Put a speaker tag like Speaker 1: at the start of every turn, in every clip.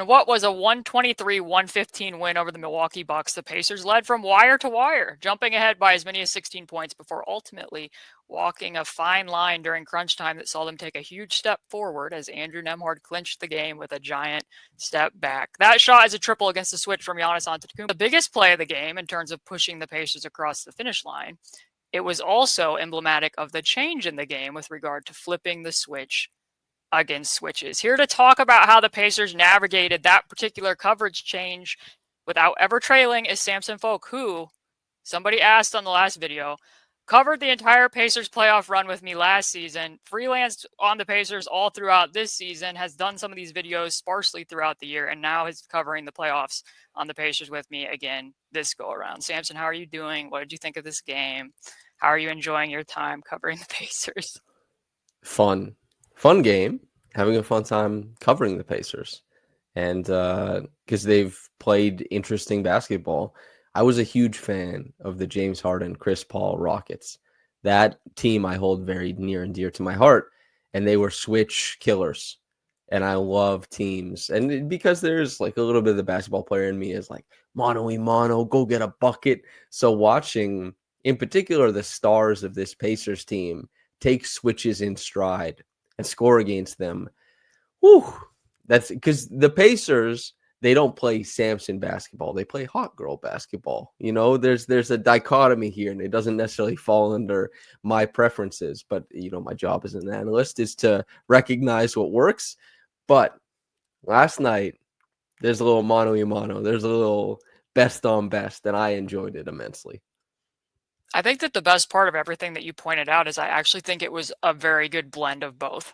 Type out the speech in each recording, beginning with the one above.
Speaker 1: In what was a 123-115 win over the Milwaukee Bucks, the Pacers led from wire to wire, jumping ahead by as many as 16 points before ultimately walking a fine line during crunch time that saw them take a huge step forward as Andrew Nembhard clinched the game with a giant step back. That shot is a triple against the switch from Giannis Antetokounmpo. The biggest play of the game in terms of pushing the Pacers across the finish line. It was also emblematic of the change in the game with regard to flipping the switch against switches. Here to talk about how the Pacers navigated that particular coverage change without ever trailing is Samson Folk, who, somebody asked on the last video, covered the entire Pacers playoff run with me last season, freelanced on the Pacers all throughout this season, has done some of these videos sparsely throughout the year, and now is covering the playoffs on the Pacers with me again this go around. Samson, how are you doing? What did you think of this game? How are you enjoying your time covering the Pacers?
Speaker 2: Fun game. Having a fun time covering the Pacers, and because they've played interesting basketball. I was a huge fan of the James Harden, Chris Paul Rockets. That team I hold very near and dear to my heart, and they were switch killers. And I love teams, and because there's like a little bit of the basketball player in me is like mano y mano, go get a bucket. So watching, in particular, the stars of this Pacers team take switches in stride and score against them. Whew, that's because the Pacers, they don't play Samson basketball. They play hot girl basketball. You know, there's a dichotomy here, and it doesn't necessarily fall under my preferences. But, you know, my job as an analyst is to recognize what works. But last night, there's a little mano y mano. There's a little best on best, and I enjoyed it immensely.
Speaker 1: I think that the best part of everything that you pointed out is I actually think it was a very good blend of both.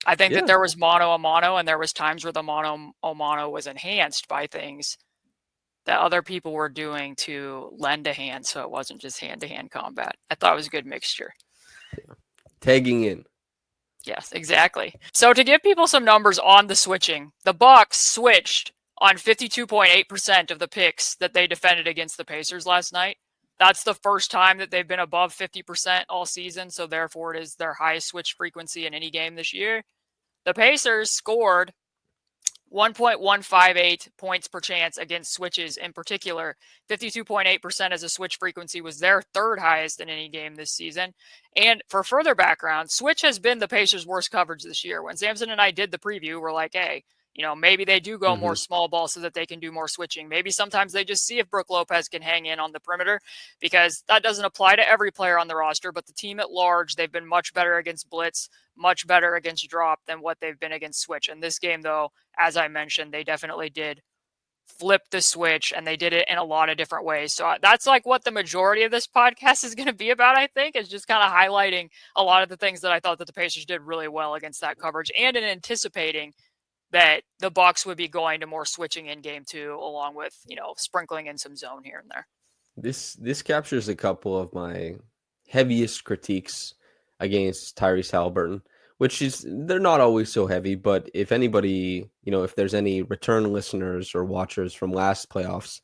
Speaker 1: I think that
Speaker 2: Yeah.
Speaker 1: there was mono a mono, and there was times where the mono a mono was enhanced by things that other people were doing to lend a hand, so it wasn't just hand-to-hand combat. I thought it was a good mixture.
Speaker 2: Tagging in.
Speaker 1: Yes, exactly. So to give people some numbers on the switching, the Bucks switched on 52.8% of the picks that they defended against the Pacers last night. That's the first time that they've been above 50% all season, so therefore it is their highest switch frequency in any game this year. The Pacers scored 1.158 points per chance against switches in particular. 52.8% as a switch frequency was their third highest in any game this season. And for further background, switch has been the Pacers' worst coverage this year. When Samson and I did the preview, we're like, hey, you know, maybe they do go more small ball so that they can do more switching. Maybe sometimes they just see if Brook Lopez can hang in on the perimeter, because that doesn't apply to every player on the roster. But the team at large, they've been much better against blitz, much better against drop than what they've been against switch. And this game, though, as I mentioned, they definitely did flip the switch, and they did it in a lot of different ways. So that's like what the majority of this podcast is going to be about, I think, is just kind of highlighting a lot of the things that I thought that the Pacers did really well against that coverage, and in anticipating that the Bucks would be going to more switching in game two, along with, you know, sprinkling in some zone here and there.
Speaker 2: This captures a couple of my heaviest critiques against Tyrese Haliburton, which is they're not always so heavy, but if anybody, you know, if there's any return listeners or watchers from last playoffs,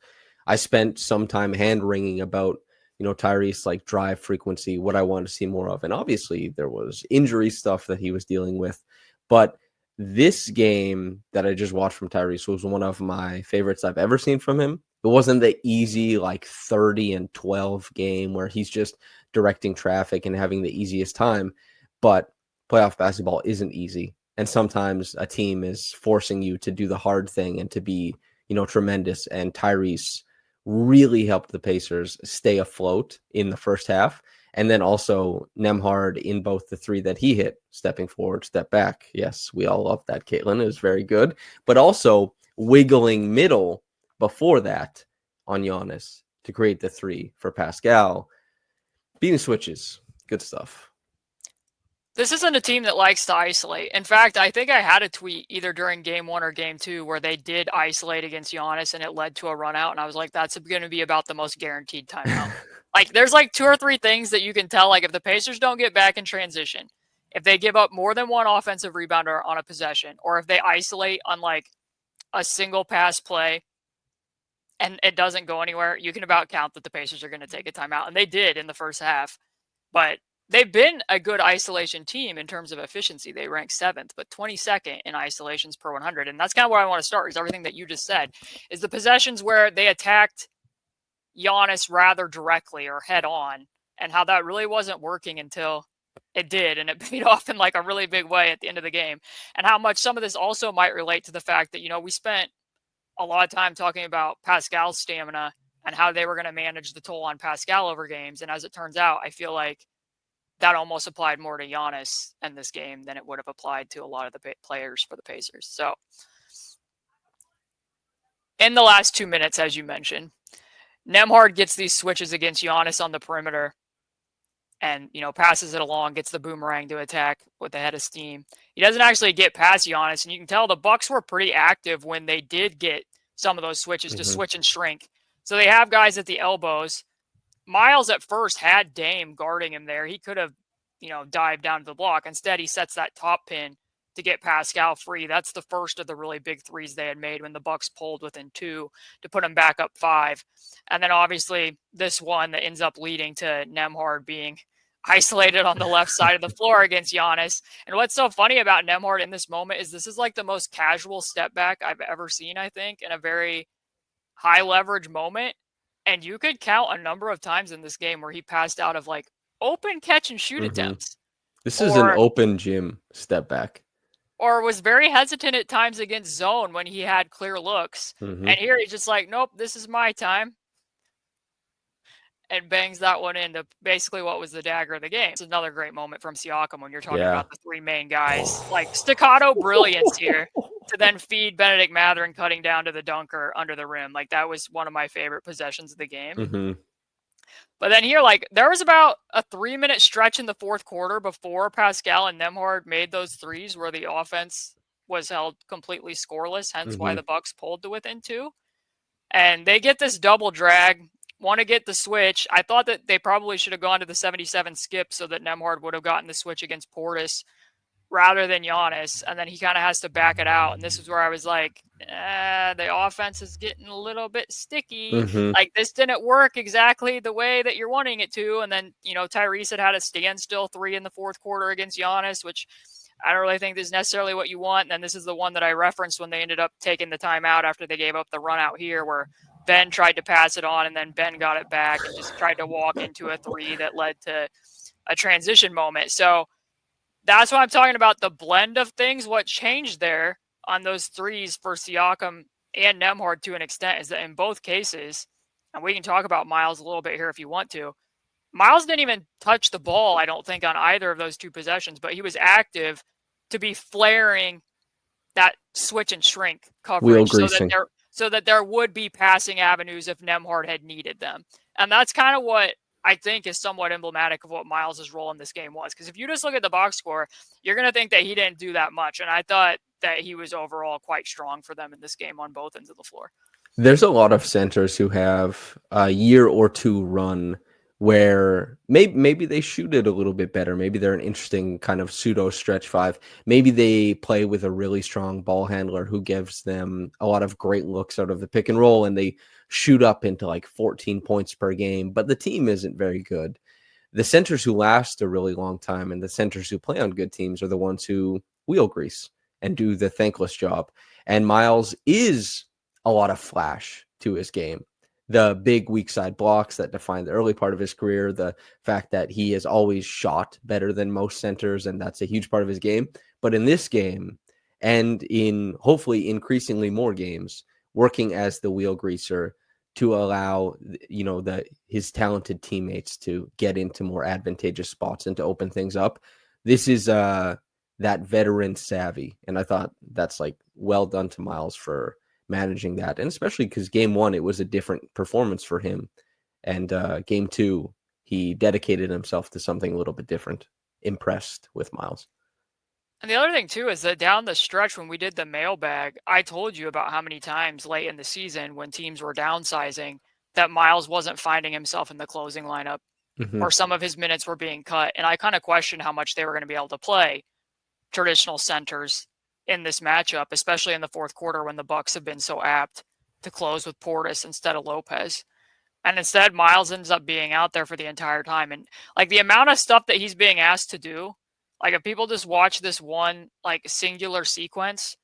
Speaker 2: I spent some time hand wringing about, you know, Tyrese like drive frequency, what I want to see more of. And obviously there was injury stuff that he was dealing with, but this game that I just watched from Tyrese was one of my favorites I've ever seen from him. It wasn't the easy like 30 and 12 game where he's just directing traffic and having the easiest time. But playoff basketball isn't easy. And sometimes a team is forcing you to do the hard thing and to be, you know, tremendous. And Tyrese really helped the Pacers stay afloat in the first half. And then also Nembhard in both the three that he hit, stepping forward, step back. Yes, we all love that, Caitlin. It was very good. But also wiggling middle before that on Giannis to create the three for Pascal. Beating switches. Good stuff.
Speaker 1: This isn't a team that likes to isolate. In fact, I think I had a tweet either during game one or game two where they did isolate against Giannis and it led to a run out. And I was like, that's going to be about the most guaranteed timeout. Like, there's like two or three things that you can tell. Like, if the Pacers don't get back in transition, if they give up more than one offensive rebounder on a possession, or if they isolate on like a single pass play and it doesn't go anywhere, you can about count that the Pacers are going to take a timeout. And they did in the first half. But they've been a good isolation team in terms of efficiency. They rank 7th, but 22nd in isolations per 100. And that's kind of where I want to start, is everything that you just said, is the possessions where they attacked Giannis rather directly or head on, and how that really wasn't working until it did, and it paid off in like a really big way at the end of the game. And how much some of this also might relate to the fact that, we spent a lot of time talking about Pascal's stamina and how they were going to manage the toll on Pascal over games. And as it turns out, I feel like that almost applied more to Giannis in this game than it would have applied to a lot of the players for the Pacers. So in the last 2 minutes, as you mentioned, Nembhard gets these switches against Giannis on the perimeter and, passes it along, gets the boomerang to attack with the head of steam. He doesn't actually get past Giannis, and you can tell the Bucks were pretty active when they did get some of those switches to switch and shrink. So they have guys at the elbows. Miles at first had Dame guarding him there. He could have, dived down to the block. Instead, he sets that top pin to get Pascal free. That's the first of the really big threes they had made when the Bucks pulled within 2 to put them back up 5. And then obviously this one that ends up leading to Nembhard being isolated on the left side of the floor against Giannis. And what's so funny about Nembhard in this moment is this is like the most casual step back I've ever seen, I think, in a very high leverage moment. And you could count a number of times in this game where he passed out of like open catch and shoot attempts.
Speaker 2: This is an open gym step back.
Speaker 1: Or was very hesitant at times against zone when he had clear looks. And here he's just like, nope, this is my time. And bangs that one into basically what was the dagger of the game. It's another great moment from Siakam when you're talking about the 3 main guys. Like staccato brilliance here to then feed Benedict Mathurin cutting down to the dunker under the rim. Like that was one of my favorite possessions of the game. But then here, like there was about a 3-minute stretch in the fourth quarter before Pascal and Nembhard made those threes where the offense was held completely scoreless, hence why the Bucks pulled to within 2. And they get this double drag, want to get the switch. I thought that they probably should have gone to the 77 skip so that Nembhard would have gotten the switch against Portis rather than Giannis. And then he kind of has to back it out. And this is where I was like, the offense is getting a little bit sticky. Like this didn't work exactly the way that you're wanting it to. And then, Tyrese had a standstill 3 in the fourth quarter against Giannis, which I don't really think is necessarily what you want. And then this is the one that I referenced when they ended up taking the timeout after they gave up the run out here, where Ben tried to pass it on and then Ben got it back and just tried to walk into a 3 that led to a transition moment. So that's what I'm talking about, the blend of things. What changed there on those 3s for Siakam and Nembhard to an extent is that in both cases, and we can talk about Miles a little bit here if you want to, Miles didn't even touch the ball, I don't think, on either of those 2 possessions, but he was active to be flaring that switch and shrink coverage so that there would be passing avenues if Nembhard had needed them. And that's kind of what I think is somewhat emblematic of what Miles' role in this game was. Because if you just look at the box score, you're going to think that he didn't do that much. And I thought that he was overall quite strong for them in this game on both ends of the floor.
Speaker 2: There's a lot of centers who have a year or 2 run where maybe they shoot it a little bit better. Maybe they're an interesting kind of pseudo stretch 5. Maybe they play with a really strong ball handler who gives them a lot of great looks out of the pick and roll, and they shoot up into like 14 points per game, but the team isn't very good. The centers who last a really long time and the centers who play on good teams are the ones who wheel grease and do the thankless job. And Miles is a lot of flash to his game. The big weak side blocks that define the early part of his career, the fact that he has always shot better than most centers, and that's a huge part of his game. But in this game, and in hopefully increasingly more games, working as the wheel greaser to allow, his talented teammates to get into more advantageous spots and to open things up. This is that veteran savvy. And I thought that's like well done to Miles for managing that. And especially because game 1, it was a different performance for him. And game 2, he dedicated himself to something a little bit different. Impressed with Miles.
Speaker 1: And the other thing, too, is that down the stretch when we did the mailbag, I told you about how many times late in the season when teams were downsizing that Miles wasn't finding himself in the closing lineup or some of his minutes were being cut. And I kind of questioned how much they were going to be able to play traditional centers in this matchup, especially in the fourth quarter when the Bucks have been so apt to close with Portis instead of Lopez. And instead, Miles ends up being out there for the entire time. And like the amount of stuff that he's being asked to do, like if people just watch this one like singular sequence,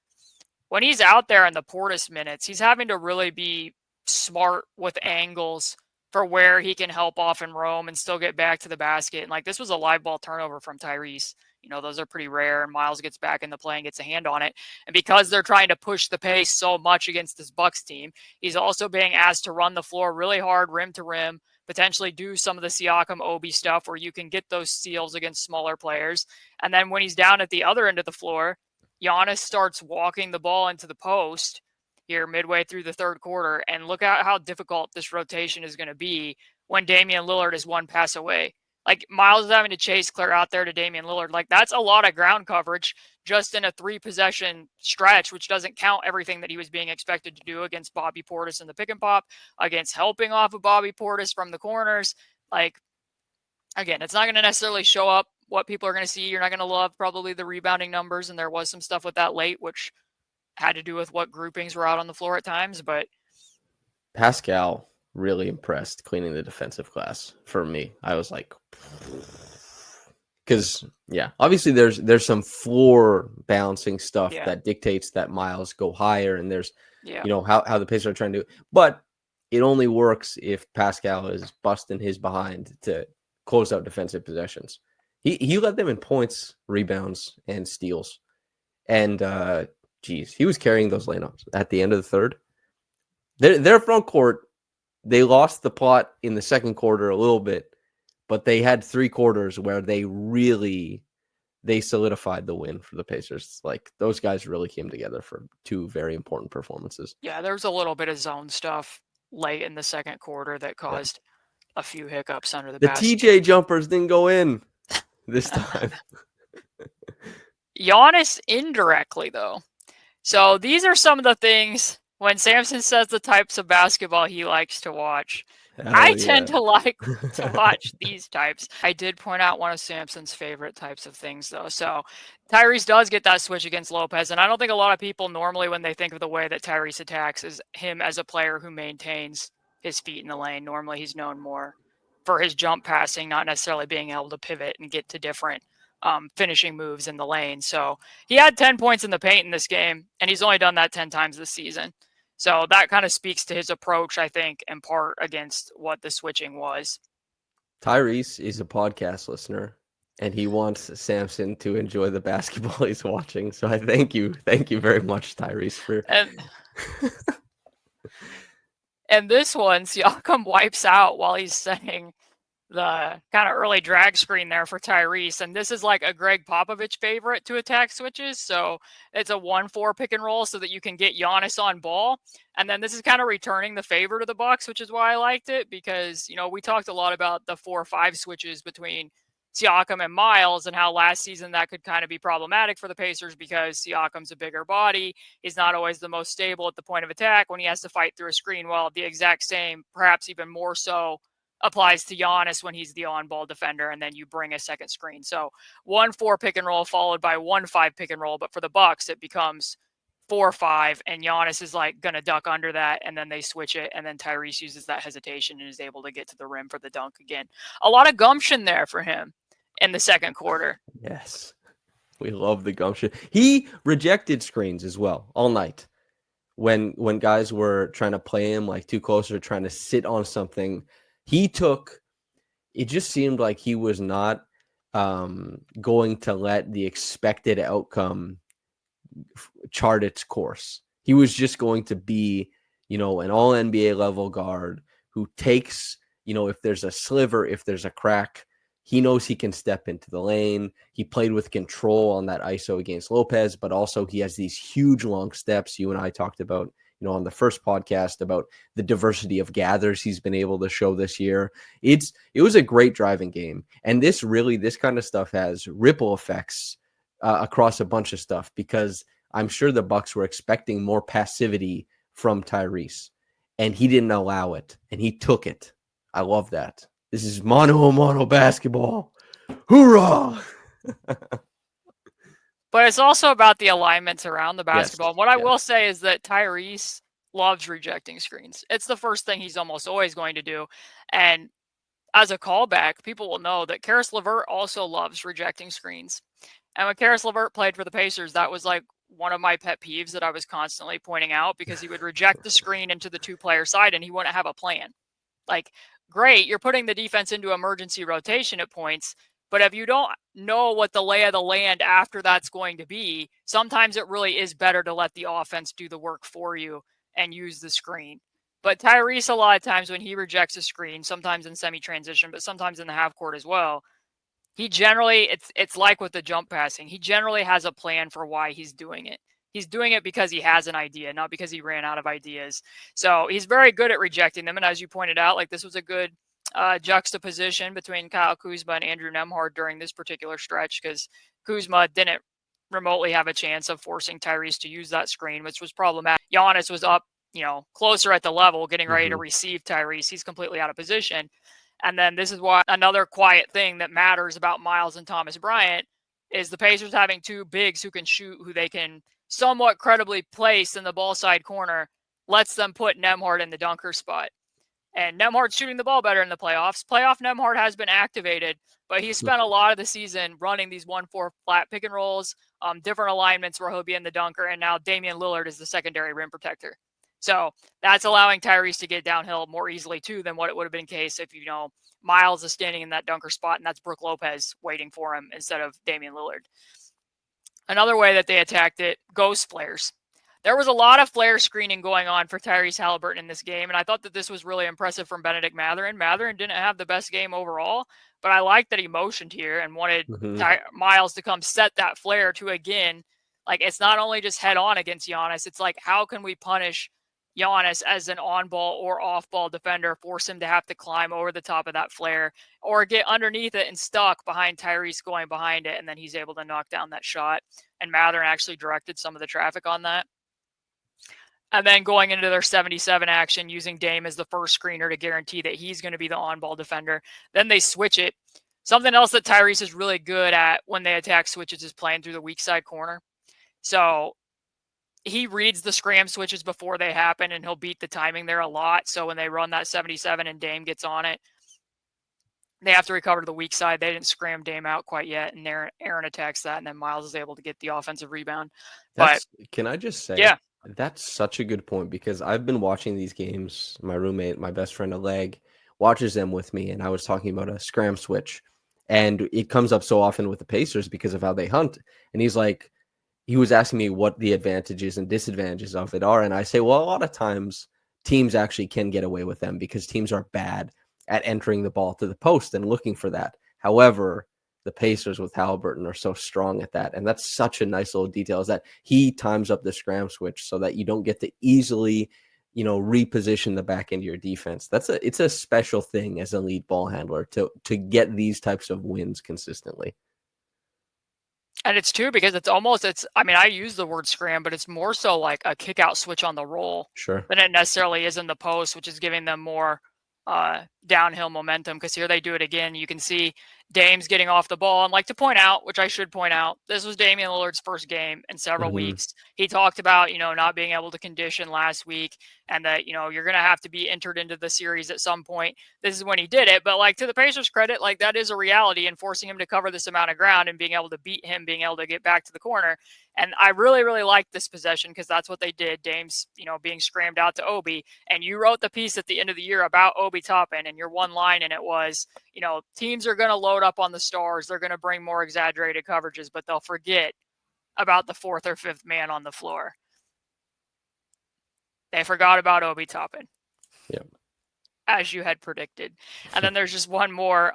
Speaker 1: when he's out there in the Portis minutes, he's having to really be smart with angles for where he can help off and roam and still get back to the basket. And like this was a live ball turnover from Tyrese. You know, those are pretty rare, and Miles gets back in the play and gets a hand on it. And because they're trying to push the pace so much against this Bucks team, he's also being asked to run the floor really hard, rim to rim, potentially do some of the Siakam Obi stuff where you can get those steals against smaller players. And then when he's down at the other end of the floor, Giannis starts walking the ball into the post here midway through the third quarter. And look at how difficult this rotation is going to be when Damian Lillard is one pass away. Like Miles is having to chase clear out there to Damian Lillard. Like that's a lot of ground coverage just in a 3-possession stretch, which doesn't count everything that he was being expected to do against Bobby Portis in the pick and pop, against helping off of Bobby Portis from the corners. Like, again, it's not going to necessarily show up what people are going to see. You're not going to love probably the rebounding numbers, and there was some stuff with that late, which had to do with what groupings were out on the floor at times. But
Speaker 2: Pascal really impressed cleaning the defensive glass for me. I was like, because obviously there's some floor balancing stuff that dictates that Miles go higher, and there's how the Pacers are trying to do it. But it only works if Pascal is busting his behind to close out defensive possessions. He led them in points, rebounds, and steals. And he was carrying those lineups at the end of the third. Their front court, they lost the plot in the second quarter a little bit, but they had 3 quarters where they solidified the win for the Pacers. Like those guys really came together for 2 very important performances.
Speaker 1: Yeah, there was a little bit of zone stuff late in the second quarter that caused a few hiccups under the basket.
Speaker 2: TJ jumpers didn't go in this time.
Speaker 1: Giannis indirectly, though. So these are some of the things when Samson says the types of basketball he likes to watch. I tend to like to watch these types. I did point out one of Samson's favorite types of things, though. So Tyrese does get that switch against Lopez, and I don't think a lot of people normally, when they think of the way that Tyrese attacks, is him as a player who maintains his feet in the lane. Normally, he's known more for his jump passing, not necessarily being able to pivot and get to different finishing moves in the lane. So he had 10 points in the paint in this game, and he's only done that 10 times this season. So that kind of speaks to his approach, I think, in part against what the switching was.
Speaker 2: Tyrese is a podcast listener, and he wants Samson to enjoy the basketball he's watching. So I thank you very much, Tyrese, for.
Speaker 1: And this one, Siakam wipes out while he's setting the kind of early drag screen there for Tyrese. And this is like a Greg Popovich favorite to attack switches. So it's a 1-4 pick and roll so that you can get Giannis on ball. And then this is kind of returning the favor to the Bucks, which is why I liked it, because, we talked a lot about the 4-5 switches between Siakam and Miles and how last season that could kind of be problematic for the Pacers because Siakam's a bigger body. He's not always the most stable at the point of attack when he has to fight through a screen. Well, the exact same, perhaps even more so, applies to Giannis when he's the on-ball defender, and then you bring a second screen. So 1-4 pick and roll followed by 1-5 pick and roll, but for the Bucks it becomes 4-5, and Giannis is like gonna duck under that, and then they switch it, and then Tyrese uses that hesitation and is able to get to the rim for the dunk again. A lot of gumption there for him in the second quarter.
Speaker 2: Yes, we love the gumption. He rejected screens as well all night when guys were trying to play him like too close or trying to sit on something. It just seemed like he was not going to let the expected outcome chart its course. He was just going to be, an all NBA level guard who takes, if there's a sliver, if there's a crack, he knows he can step into the lane. He played with control on that ISO against Lopez, but also he has these huge long steps. You and I talked about, on the first podcast about the diversity of gathers he's been able to show this year. It was a great driving game. And this kind of stuff has ripple effects across a bunch of stuff, because I'm sure the Bucks were expecting more passivity from Tyrese, and he didn't allow it, and he took it. I love that. This is mano-a-mano basketball. Hoorah!
Speaker 1: But it's also about the alignments around the basketball.
Speaker 2: Yes,
Speaker 1: what I will say is that Tyrese loves rejecting screens. It's the first thing he's almost always going to do. And as a callback, people will know that Karis LeVert also loves rejecting screens. And when Karis LeVert played for the Pacers, that was like one of my pet peeves that I was constantly pointing out, because he would reject the screen into the 2-player side and he wouldn't have a plan. Like, great, you're putting the defense into emergency rotation at points, but if you don't know what the lay of the land after that's going to be, sometimes it really is better to let the offense do the work for you and use the screen. But Tyrese, a lot of times when he rejects a screen, sometimes in semi-transition, but sometimes in the half court as well, he generally, it's like with the jump passing, he generally has a plan for why he's doing it. He's doing it because he has an idea, not because he ran out of ideas. So he's very good at rejecting them. And as you pointed out, like, this was a good juxtaposition between Kyle Kuzma and Andrew Nembhard during this particular stretch, because Kuzma didn't remotely have a chance of forcing Tyrese to use that screen, which was problematic. Giannis was up, closer at the level, getting ready to receive Tyrese. He's completely out of position. And then this is why another quiet thing that matters about Miles and Thomas Bryant is the Pacers having two bigs who can shoot, who they can somewhat credibly place in the ball side corner, lets them put Nembhard in the dunker spot. And Nembhard's shooting the ball better in the playoffs. Playoff Nembhard has been activated, but he spent a lot of the season running these 1-4 flat pick and rolls, different alignments where he'll be in the dunker, and now Damian Lillard is the secondary rim protector. So that's allowing Tyrese to get downhill more easily, too, than what it would have been the case if, Miles is standing in that dunker spot and that's Brook Lopez waiting for him instead of Damian Lillard. Another way that they attacked it, ghost flares. There was a lot of flare screening going on for Tyrese Haliburton in this game, and I thought that this was really impressive from Benedict Mathurin. Mathurin didn't have the best game overall, but I liked that he motioned here and wanted Miles to come set that flare to, again, like, it's not only just head on against Giannis, it's like, how can we punish Giannis as an on-ball or off-ball defender, force him to have to climb over the top of that flare or get underneath it and stuck behind Tyrese going behind it, and then he's able to knock down that shot. And Mathurin actually directed some of the traffic on that. And then going into their 77 action, using Dame as the first screener to guarantee that he's going to be the on-ball defender. Then they switch it. Something else that Tyrese is really good at when they attack switches is playing through the weak side corner. So he reads the scram switches before they happen, and he'll beat the timing there a lot. So when they run that 77 and Dame gets on it, they have to recover to the weak side. They didn't scram Dame out quite yet, and Aaron attacks that, and then Miles is able to get the offensive rebound.
Speaker 2: Can I just say,
Speaker 1: yeah,
Speaker 2: that's such a good point, because I've been watching these games. My roommate, my best friend Oleg, watches them with me, and I was talking about a scram switch, and it comes up so often with the Pacers because of how they hunt. And he was asking me what the advantages and disadvantages of it are. And I say, well, a lot of times teams actually can get away with them because teams are bad at entering the ball to the post and looking for that. However, the Pacers with Haliburton are so strong at that. And that's such a nice little detail, is that he times up the scram switch so that you don't get to easily, reposition the back end of your defense. It's a special thing as a lead ball handler to get these types of wins consistently.
Speaker 1: And it's too, because I use the word scram, but it's more so like a kick out switch on the roll than it necessarily is in the post, which is giving them more downhill momentum. Because here they do it again. You can see Dame's getting off the ball. And like to point out, which I should point out, this was Damian Lillard's first game in several weeks. He talked about, not being able to condition last week, and that, you're going to have to be entered into the series at some point. This is when he did it. But like, to the Pacers' credit, like, that is a reality, and forcing him to cover this amount of ground and being able to beat him, being able to get back to the corner. And I really, really liked this possession, because that's what they did. Dame's, being scrammed out to Obi. And you wrote the piece at the end of the year about Obi Toppin, and your one line in it was, teams are going to load up on the stars. They're going to bring more exaggerated coverages, but they'll forget about the fourth or fifth man on the floor. They forgot about Obi Toppin.
Speaker 2: Yep.
Speaker 1: As you had predicted. And then there's just one more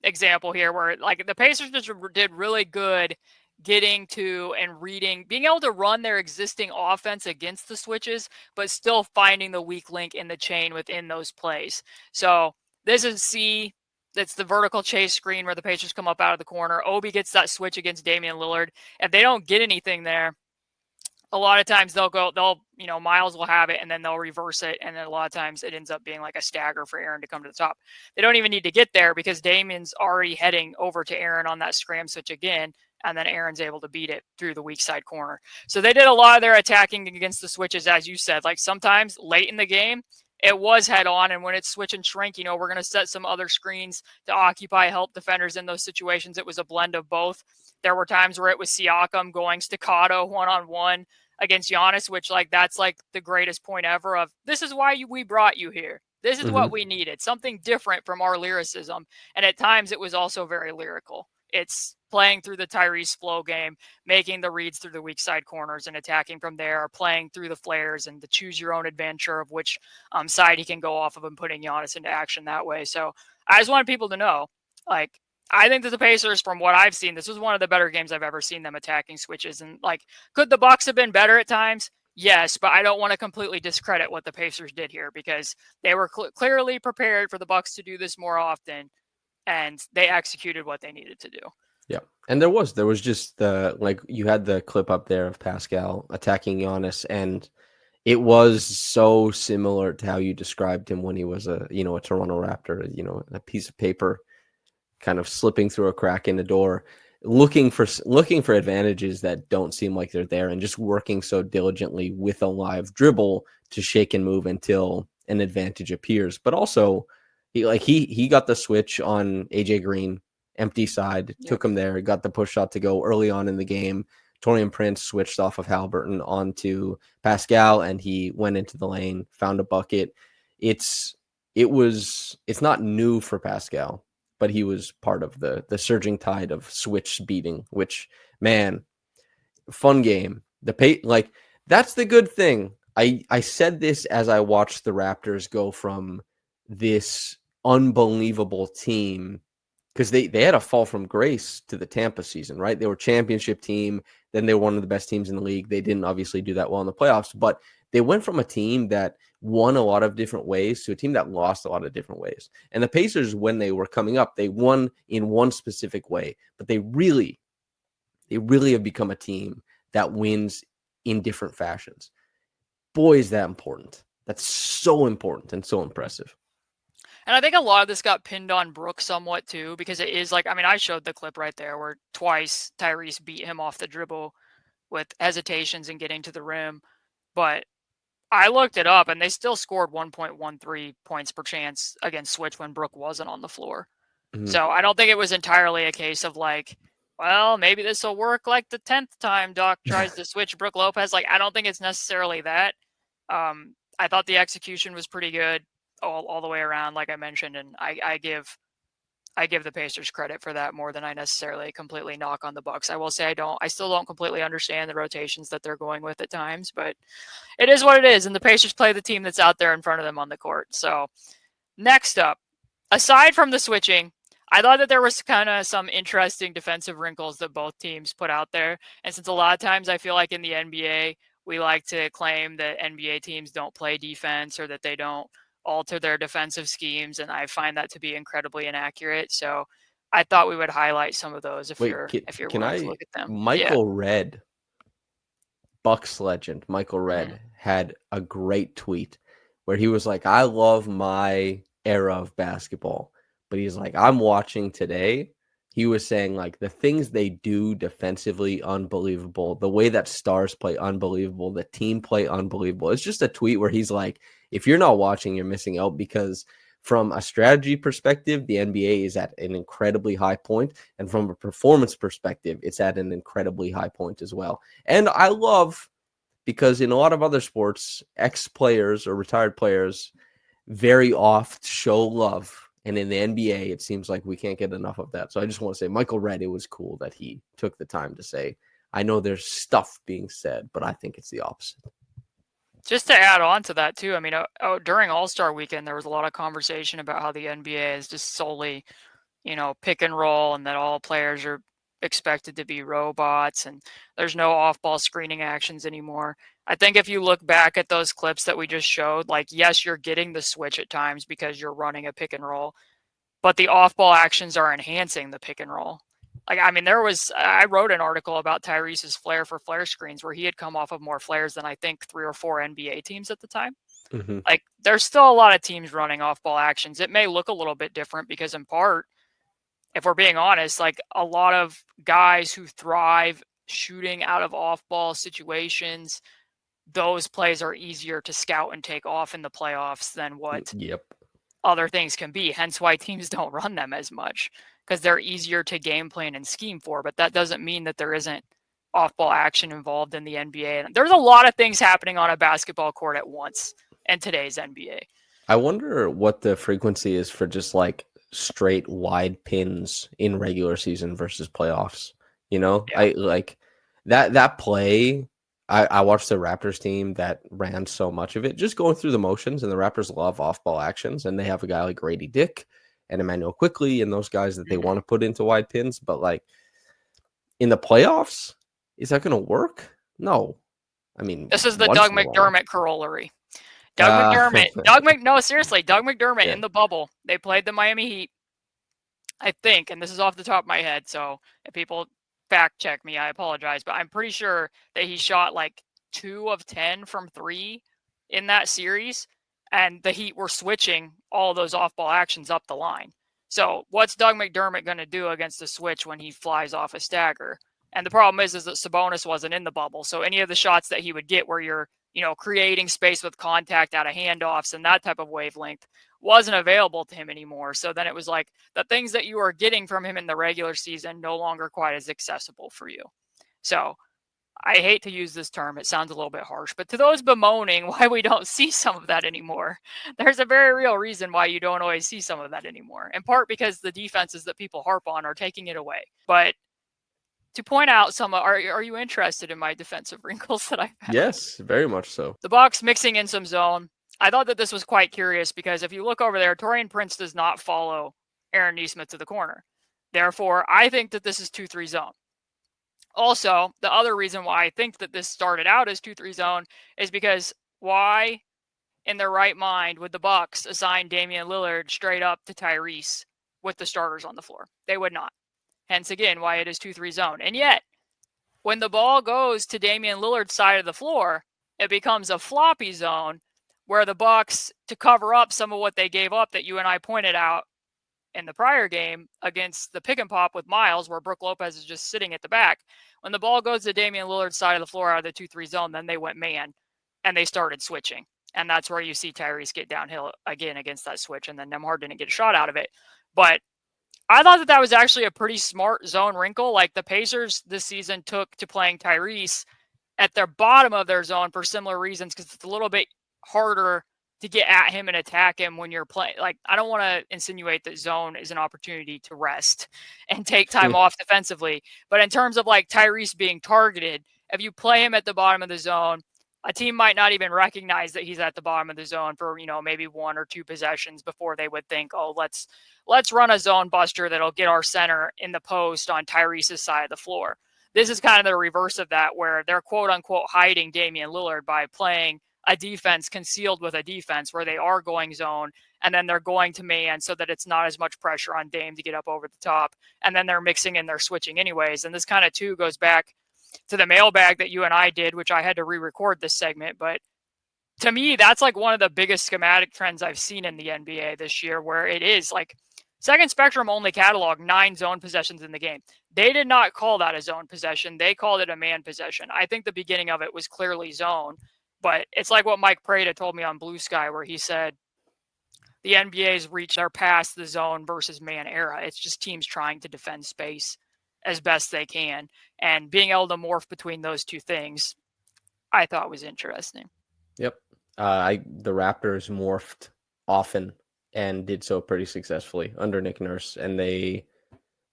Speaker 1: example here where, like, the Pacers just did really good getting to and reading, being able to run their existing offense against the switches, but still finding the weak link in the chain within those plays. So this is that's the vertical chase screen where the Pacers come up out of the corner. Obi gets that switch against Damian Lillard. If they don't get anything there, a lot of times Miles will have it, and then they'll reverse it. And then a lot of times it ends up being like a stagger for Aaron to come to the top. They don't even need to get there, because Damian's already heading over to Aaron on that scram switch again. and then Aaron's able to beat it through the weak side corner. So they did a lot of their attacking against the switches, as you said. Like sometimes late in the game, it was head on, and when it's switch and shrink, we're going to set some other screens to occupy, help defenders in those situations. It was a blend of both. There were times where it was Siakam going staccato one-on-one against Giannis, which that's the greatest point ever of this is why we brought you here. This is what we needed, something different from our lyricism. And at times it was also very lyrical. It's playing through the Tyrese flow game, making the reads through the weak side corners and attacking from there, playing through the flares and the choose your own adventure of which side he can go off of and putting Giannis into action that way. So I just wanted people to know, I think that the Pacers, from what I've seen, this was one of the better games I've ever seen them attacking switches. And could the Bucks have been better at times? Yes, but I don't want to completely discredit what the Pacers did here because they were clearly prepared for the Bucks to do this more often, and they executed what they needed to do.
Speaker 2: Yeah, and there was just you had the clip up there of Pascal attacking Giannis, and it was so similar to how you described him when he was a Toronto Raptor, a piece of paper kind of slipping through a crack in the door, looking for advantages that don't seem like they're there, and just working so diligently with a live dribble to shake and move until an advantage appears. But also, he got the switch on AJ Green, empty side, took him there, got the push shot to go early on in the game. Taurean Prince switched off of Haliburton onto Pascal, and he went into the lane, found a bucket. It's not new for Pascal, but he was part of the surging tide of switch beating, which, man, fun game. That's the good thing. I said this as I watched the Raptors go from this unbelievable team, because they had a fall from grace to the Tampa season, right? They were championship team. Then they were one of the best teams in the league. They didn't obviously do that well in the playoffs, but they went from a team that won a lot of different ways to a team that lost a lot of different ways. And the Pacers, when they were coming up, they won in one specific way, but they really have become a team that wins in different fashions. Boy, is that important. That's so important and so impressive.
Speaker 1: And I think a lot of this got pinned on Brook somewhat too, because it is I showed the clip right there where twice Tyrese beat him off the dribble with hesitations and getting to the rim. But I looked it up, and they still scored 1.13 points per chance against switch when Brook wasn't on the floor. Mm-hmm. So I don't think it was entirely a case of well, maybe this will work the 10th time Doc tries to switch Brook Lopez. I don't think it's necessarily that. I thought the execution was pretty good all the way around, like I mentioned, and I give the Pacers credit for that more than I necessarily completely knock on the Bucks. I will say I still don't completely understand the rotations that they're going with at times, but it is what it is, and the Pacers play the team that's out there in front of them on the court. So next up, aside from the switching, I thought that there was kind of some interesting defensive wrinkles that both teams put out there. And since a lot of times I feel like in the NBA, we like to claim that NBA teams don't play defense or that they don't alter their defensive schemes, and I find that to be incredibly inaccurate. So I thought we would highlight some of those if you're willing to look at them.
Speaker 2: Michael Redd, Bucks legend, Michael Redd had a great tweet where he was like, I love my era of basketball, but he's like, I'm watching today. He was saying the things they do defensively, unbelievable. The way that stars play, unbelievable. The team play, unbelievable. It's just a tweet where he's like, if you're not watching, you're missing out, because from a strategy perspective, the NBA is at an incredibly high point. And from a performance perspective, it's at an incredibly high point as well. And I love, because in a lot of other sports, ex-players or retired players very oft show love. And in the NBA, it seems like we can't get enough of that. So I just want to say, Michael Redd, it was cool that he took the time to say, I know there's stuff being said, but I think it's the opposite.
Speaker 1: Just to add on to that, too, during All-Star Weekend, there was a lot of conversation about how the NBA is just solely, pick and roll, and that all players are expected to be robots, and there's no off-ball screening actions anymore. I think if you look back at those clips that we just showed, yes, you're getting the switch at times because you're running a pick and roll, but the off-ball actions are enhancing the pick and roll. I wrote an article about Tyrese's flare for flare screens where he had come off of more flares than I think 3 or 4 NBA teams at the time. Mm-hmm. There's still a lot of teams running off-ball actions. It may look a little bit different because in part, if we're being honest, like a lot of guys who thrive shooting out of off-ball situations, those plays are easier to scout and take off in the playoffs than what
Speaker 2: Yep.
Speaker 1: other things can be. Hence why teams don't run them as much, because they're easier to game plan and scheme for. But that doesn't mean that there isn't off-ball action involved in the NBA. And there's a lot of things happening on a basketball court at once in today's NBA.
Speaker 2: I wonder what the frequency is for just like straight wide pins in regular season versus playoffs. You know,
Speaker 1: Yeah.
Speaker 2: I like that play. I watched the Raptors team that ran so much of it, just going through the motions, and the Raptors love off ball actions, and they have a guy like Grady Dick and Emmanuel Quickly and those guys that they want to put into wide pins. But like in the playoffs, is that going to work? No. I mean,
Speaker 1: This is the
Speaker 2: once
Speaker 1: Doug
Speaker 2: in a while.
Speaker 1: McDermott corollary. Seriously, Doug McDermott
Speaker 2: Yeah.
Speaker 1: in the bubble. They played the Miami Heat, I think, and this is off the top of my head, so if people fact check me, I apologize, but I'm pretty sure that he shot like 2 of 10 from 3 in that series, and the Heat were switching all those off-ball actions up the line. So what's Doug McDermott going to do against the switch when he flies off a stagger? And the problem is that Sabonis wasn't in the bubble, so any of the shots that he would get where you're, creating space with contact out of handoffs and that type of wavelength wasn't available to him anymore. So then it was like the things that you were getting from him in the regular season no longer quite as accessible for you. So I hate to use this term. It sounds a little bit harsh, but to those bemoaning why we don't see some of that anymore, there's a very real reason why you don't always see some of that anymore. In part because the defenses that people harp on are taking it away. But to point out some, are you interested in my defensive wrinkles that I found?
Speaker 2: Yes, very much so.
Speaker 1: The Bucks mixing in some zone. I thought that this was quite curious because if you look over there, Torian Prince does not follow Aaron Nesmith to the corner. Therefore, I think that this is 2-3 zone. Also, the other reason why I think that this started out as 2-3 zone is because why in their right mind would the Bucks assign Damian Lillard straight up to Tyrese with the starters on the floor? They would not. Hence again why it is 2-3 zone. And yet, when the ball goes to Damian Lillard's side of the floor, it becomes a floppy zone where the Bucks, to cover up some of what they gave up that you and I pointed out in the prior game against the pick and pop with Miles, where Brook Lopez is just sitting at the back. When the ball goes to Damian Lillard's side of the floor out of the 2-3 zone, then they went man and they started switching. And that's where you see Tyrese get downhill again against that switch. And then Nembhard didn't get a shot out of it. But I thought that was actually a pretty smart zone wrinkle. Like the Pacers this season took to playing Tyrese at their bottom of their zone for similar reasons, because it's a little bit harder to get at him and attack him when you're playing. Like, I don't want to insinuate that zone is an opportunity to rest and take time off defensively. But in terms of like Tyrese being targeted, if you play him at the bottom of the zone, a team might not even recognize that he's at the bottom of the zone for, maybe 1 or 2 possessions before they would think, oh, let's run a zone buster that'll get our center in the post on Tyrese's side of the floor. This is kind of the reverse of that, where they're quote unquote hiding Damian Lillard by playing a defense concealed with a defense where they are going zone and then they're going to man so that it's not as much pressure on Dame to get up over the top. And then they're mixing and they're switching anyways. And this kind of too goes back to the mailbag that you and I did, which I had to re-record this segment. But to me, that's like one of the biggest schematic trends I've seen in the NBA this year, where it is like Second Spectrum only cataloged 9 zone possessions in the game. They did not call that a zone possession. They called it a man possession. I think the beginning of it was clearly zone, but it's like what Mike Prada told me on Blue Sky, where he said the NBA's reached or past the zone versus man era. It's just teams trying to defend space as best they can, and being able to morph between those two things, I thought was interesting.
Speaker 2: Yep. The Raptors morphed often and did so pretty successfully under Nick Nurse, and they,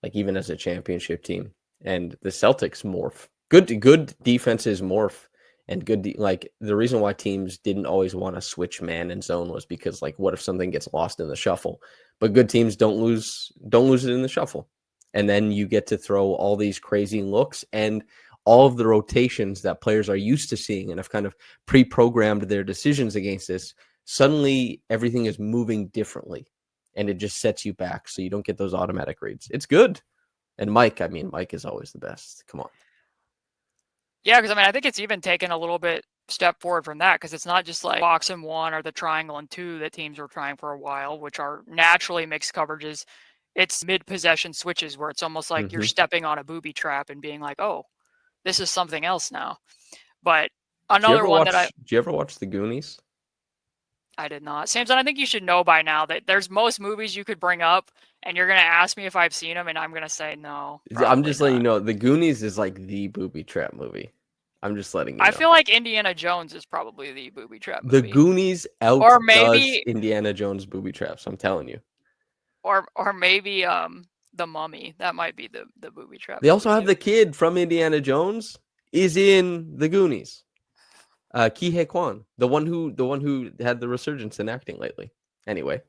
Speaker 2: like, even as a championship team. And the Celtics morph. Good defenses morph, and like the reason why teams didn't always want to switch man and zone was because, like, what if something gets lost in the shuffle? But good teams don't lose it in the shuffle, and then you get to throw all these crazy looks and all of the rotations that players are used to seeing and have kind of pre-programmed their decisions against this. Suddenly everything is moving differently and it just sets you back. So you don't get those automatic reads. It's good. And Mike is always the best. Come on.
Speaker 1: Yeah, because I think it's even taken a little bit step forward from that, because it's not just like box and 1 or the triangle and 2 that teams were trying for a while, which are naturally mixed coverages. it's mid-possession switches where it's almost like you're
Speaker 2: Mm-hmm.
Speaker 1: stepping on a booby trap and being like, oh, this is something else now. But
Speaker 2: Do you
Speaker 1: another
Speaker 2: ever
Speaker 1: one that
Speaker 2: watch? Do you ever watch The Goonies?
Speaker 1: I did not. Samson, I think you should know by now that there's most movies you could bring up, and you're going to ask me if I've seen them, and I'm going to say no,
Speaker 2: I'm
Speaker 1: probably
Speaker 2: just letting you
Speaker 1: not.
Speaker 2: know. The Goonies is like the booby trap movie. I'm just letting you
Speaker 1: I
Speaker 2: know.
Speaker 1: feel like Indiana Jones is probably the booby trap
Speaker 2: The
Speaker 1: movie.
Speaker 2: Goonies
Speaker 1: Or
Speaker 2: outdoes
Speaker 1: maybe
Speaker 2: Indiana Jones booby traps. I'm telling you.
Speaker 1: or maybe The Mummy. That might be the booby trap
Speaker 2: They
Speaker 1: movie
Speaker 2: also have
Speaker 1: too.
Speaker 2: the kid from Indiana Jones is in The Goonies. Ki Kwan, the one who had the resurgence in acting lately. Anyway,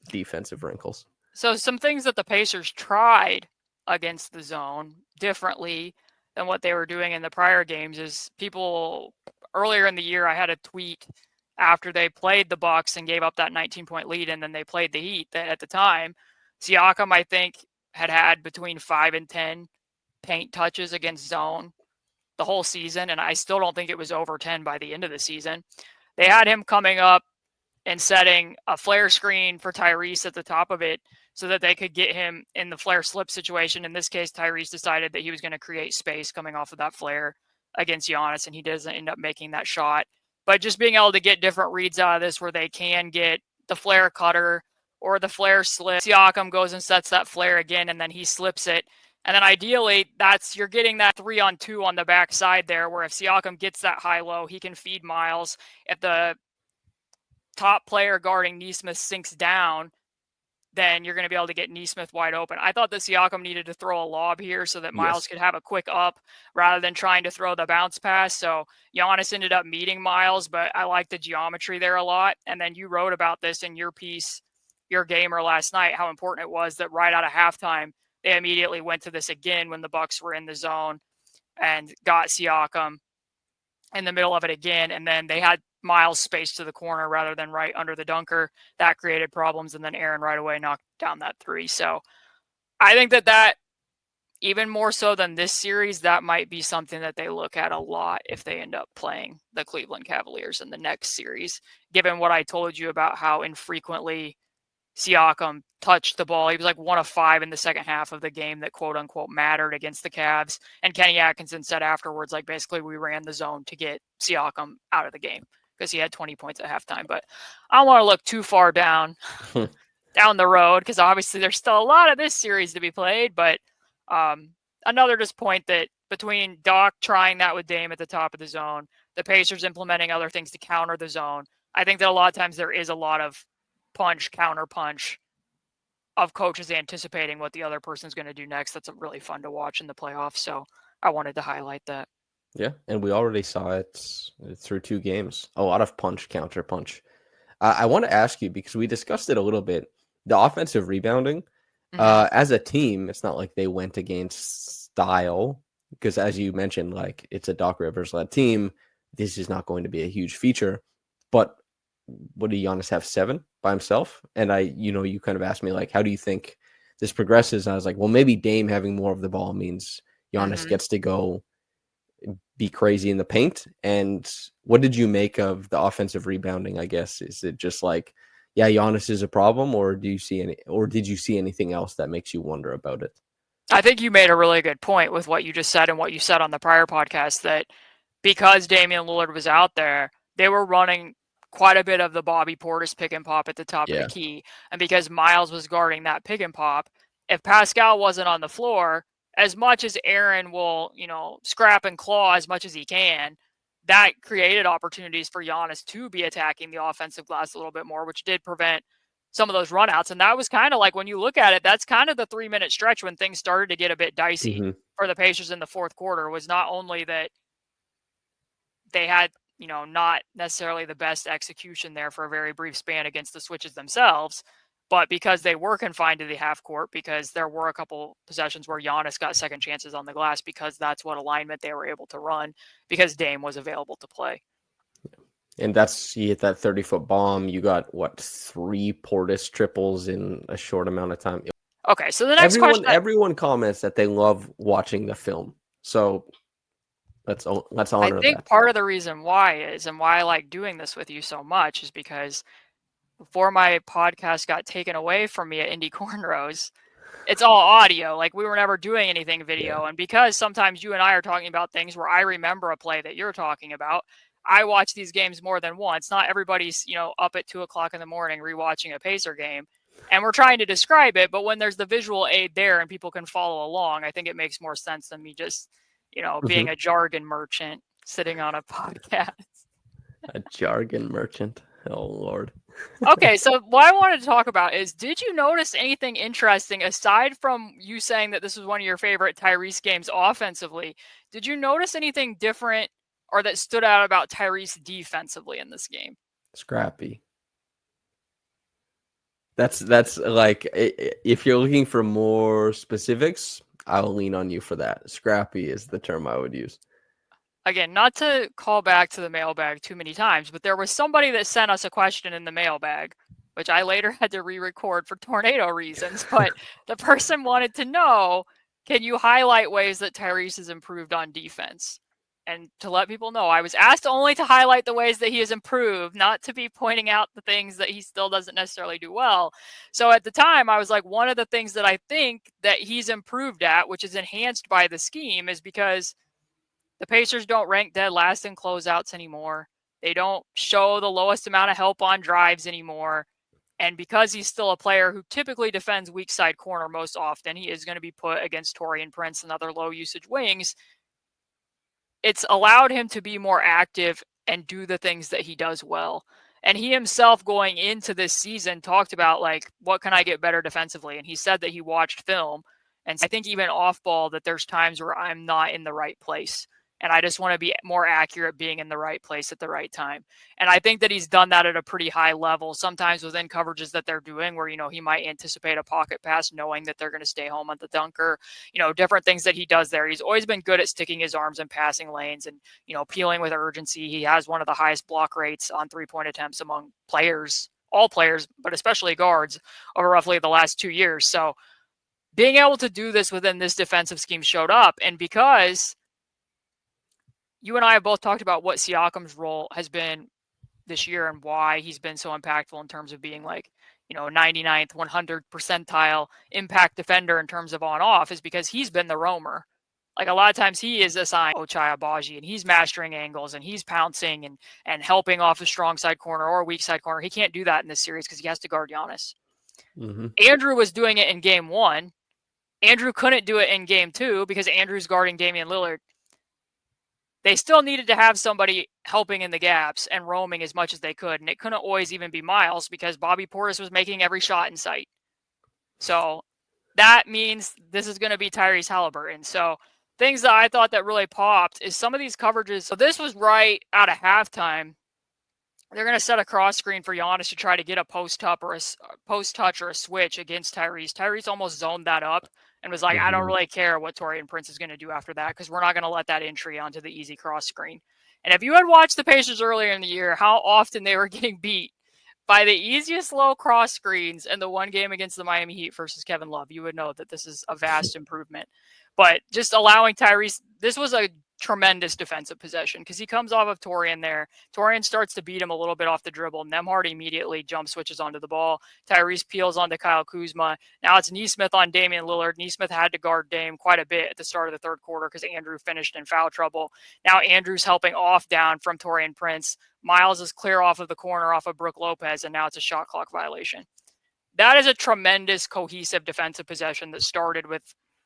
Speaker 2: defensive wrinkles.
Speaker 1: So some things that the Pacers tried against the zone differently than what they were doing in the prior games is people earlier in the year I had a tweet after they played the Bucks and gave up that 19-point lead and then they played the Heat that at the time Siakam I think had between 5 and 10 paint touches against zone the whole season and I still don't think it was over 10 by the end of the season. They had him coming up and setting a flare screen for Tyrese at the top of it so that they could get him in the flare slip situation. In this case, Tyrese decided that he was going to create space coming off of that flare against Giannis, and he doesn't end up making that shot. But just being able to get different reads out of this where they can get the flare cutter or the flare slip. Siakam goes and sets that flare again, and then he slips it. And then ideally, that's you're getting that 3-on-2 on the backside there, where if Siakam gets that high low, he can feed Miles. If the top player guarding Nesmith sinks down, then you're going to be able to get Nesmith wide open. I thought that Siakam needed to throw a lob here so that Miles
Speaker 2: Yes.
Speaker 1: could have a quick up rather than trying to throw the bounce pass. So Giannis ended up meeting Miles, but I like the geometry there a lot. And then you wrote about this in your piece, your gamer last night, how important it was that right out of halftime, they immediately went to this again when the Bucks were in the zone and got Siakam in the middle of it again. And then they had Miles spaced to the corner rather than right under the dunker. That created problems. And then Aaron right away knocked down that three. So I think that even more so than this series, that might be something that they look at a lot if they end up playing the Cleveland Cavaliers in the next series, given what I told you about how infrequently Siakam touched the ball. He was like 1 of 5 in the second half of the game that quote unquote mattered against the Cavs. And Kenny Atkinson said afterwards, like basically we ran the zone to get Siakam out of the game because he had 20 points at halftime. But I don't want to look too far down the road because obviously there's still a lot of this series to be played. But another just point that between Doc trying that with Dame at the top of the zone, the Pacers implementing other things to counter the zone, I think that a lot of times there is a lot of punch, counter punch of coaches anticipating what the other person's going to do next. That's really fun to watch in the playoffs. So I wanted to highlight that.
Speaker 2: Yeah, and we already saw it through 2 games. A lot of punch, counter punch. I want to ask you because we discussed it a little bit. The offensive rebounding, as a team, it's not like they went against style because, as you mentioned, like it's a Doc Rivers led team. This is not going to be a huge feature. But what did Giannis have 7 by himself? And you kind of asked me like, how do you think this progresses? And I was like, well, maybe Dame having more of the ball means Giannis gets to go be crazy in the paint. And what did you make of the offensive rebounding? I guess is it just like, yeah, Giannis is a problem, or did you see anything else that makes you wonder about it?
Speaker 1: I think you made a really good point with what you just said and what you said on the prior podcast that because Damian Lillard was out there, they were running quite a bit of the Bobby Portis pick and pop at the top of the
Speaker 2: Yeah.
Speaker 1: key. And because Miles was guarding that pick and pop, if Pascal wasn't on the floor, as much as Aaron will, scrap and claw as much as he can, that created opportunities for Giannis to be attacking the offensive glass a little bit more, which did prevent some of those runouts. And that was kind of like when you look at it, that's kind of the 3-minute stretch when things started to get a bit dicey
Speaker 2: Mm-hmm.
Speaker 1: for the Pacers in the fourth quarter. Was not only that they had, not necessarily the best execution there for a very brief span against the switches themselves, but because they were confined to the half court, because there were a couple possessions where Giannis got second chances on the glass because that's what alignment they were able to run because Dame was available to play.
Speaker 2: And you hit that 30-foot bomb. You got 3 Portis triples in a short amount of time.
Speaker 1: Okay, so the next question,
Speaker 2: Everyone comments that they love watching the film. So let's honor
Speaker 1: I think
Speaker 2: that.
Speaker 1: part of the reason why is, and why I like doing this with you so much, is because before my podcast got taken away from me at Indie Cornrows, it's all audio. Like we were never doing anything
Speaker 2: Yeah.
Speaker 1: video. And because sometimes you and I are talking about things where I remember a play that you're talking about, I watch these games more than once. Not everybody's, up at 2 o'clock in the morning rewatching a Pacer game. And we're trying to describe it, but when there's the visual aid there and people can follow along, I think it makes more sense than me just, being
Speaker 2: Hmm.
Speaker 1: a jargon merchant sitting on a podcast.
Speaker 2: A jargon merchant. Oh Lord.
Speaker 1: Okay, so what I wanted to talk about is, did you notice anything interesting aside from you saying that this was one of your favorite Tyrese games offensively? Did you notice anything different or that stood out about Tyrese defensively in this game?
Speaker 2: Scrappy. That's like if you're looking for more specifics, I'll lean on you for that. Scrappy is the term I would use.
Speaker 1: Again, not to call back to the mailbag too many times, but there was somebody that sent us a question in the mailbag, which I later had to re-record for tornado reasons. But the person wanted to know, can you highlight ways that Tyrese has improved on defense? And to let people know, I was asked only to highlight the ways that he has improved, not to be pointing out the things that he still doesn't necessarily do well. So at the time, I was like, one of the things that I think that he's improved at, which is enhanced by the scheme, is because the Pacers don't rank dead last in closeouts anymore. They don't show the lowest amount of help on drives anymore. And because he's still a player who typically defends weak side corner most often, he is going to be put against Taurean Prince and other low usage wings. It's allowed him to be more active and do the things that he does well. And he himself going into this season talked about, like, what can I get better defensively? And he said that he watched film. And I think even off ball that there's times where I'm not in the right place. And I just want to be more accurate being in the right place at the right time. And I think that he's done that at a pretty high level, sometimes within coverages that they're doing where, he might anticipate a pocket pass knowing that they're going to stay home at the dunker, different things that he does there. He's always been good at sticking his arms in passing lanes and, peeling with urgency. He has one of the highest block rates on 3-point attempts among players, all players, but especially guards over roughly the last 2 years. So being able to do this within this defensive scheme showed up. And because you and I have both talked about what Siakam's role has been this year and why he's been so impactful in terms of being like, 99th, 100 percentile impact defender in terms of on off, is because he's been the roamer. Like a lot of times he is assigned Ochai Abaji and he's mastering angles and he's pouncing and helping off a strong side corner or a weak side corner. He can't do that in this series because he has to guard Giannis.
Speaker 2: Mm-hmm.
Speaker 1: Andrew was doing it in game one. Andrew couldn't do it in game two because Andrew's guarding Damian Lillard. They still needed to have somebody helping in the gaps and roaming as much as they could. And it couldn't always even be Miles because Bobby Portis was making every shot in sight. So that means this is going to be Tyrese Haliburton. So things that I thought that really popped is some of these coverages. So this was right out of halftime. They're going to set a cross screen for Giannis to try to get a post touch or a switch against Tyrese. Tyrese almost zoned that up and was like, I don't
Speaker 2: Mm-hmm.
Speaker 1: really care what Taurean Prince is going to do after that because we're not going to let that entry onto the easy cross screen. And if you had watched the Pacers earlier in the year, how often they were getting beat by the easiest low cross screens in the one game against the Miami Heat versus Kevin Love, you would know that this is a vast improvement. But just allowing Tyrese, this was a tremendous defensive possession because he comes off of Taurean there. Taurean starts to beat him a little bit off the dribble. Nembhard immediately jump switches onto the ball. Tyrese peels onto Kyle Kuzma. Now it's Nesmith on Damian Lillard. Nesmith had to guard Dame quite a bit at the start of the third quarter because Andrew finished in foul trouble. Now Andrew's helping off down from Taurean Prince. Miles is clear off of the corner off of Brook Lopez, and now it's a shot clock violation. That is a tremendous cohesive defensive possession that started with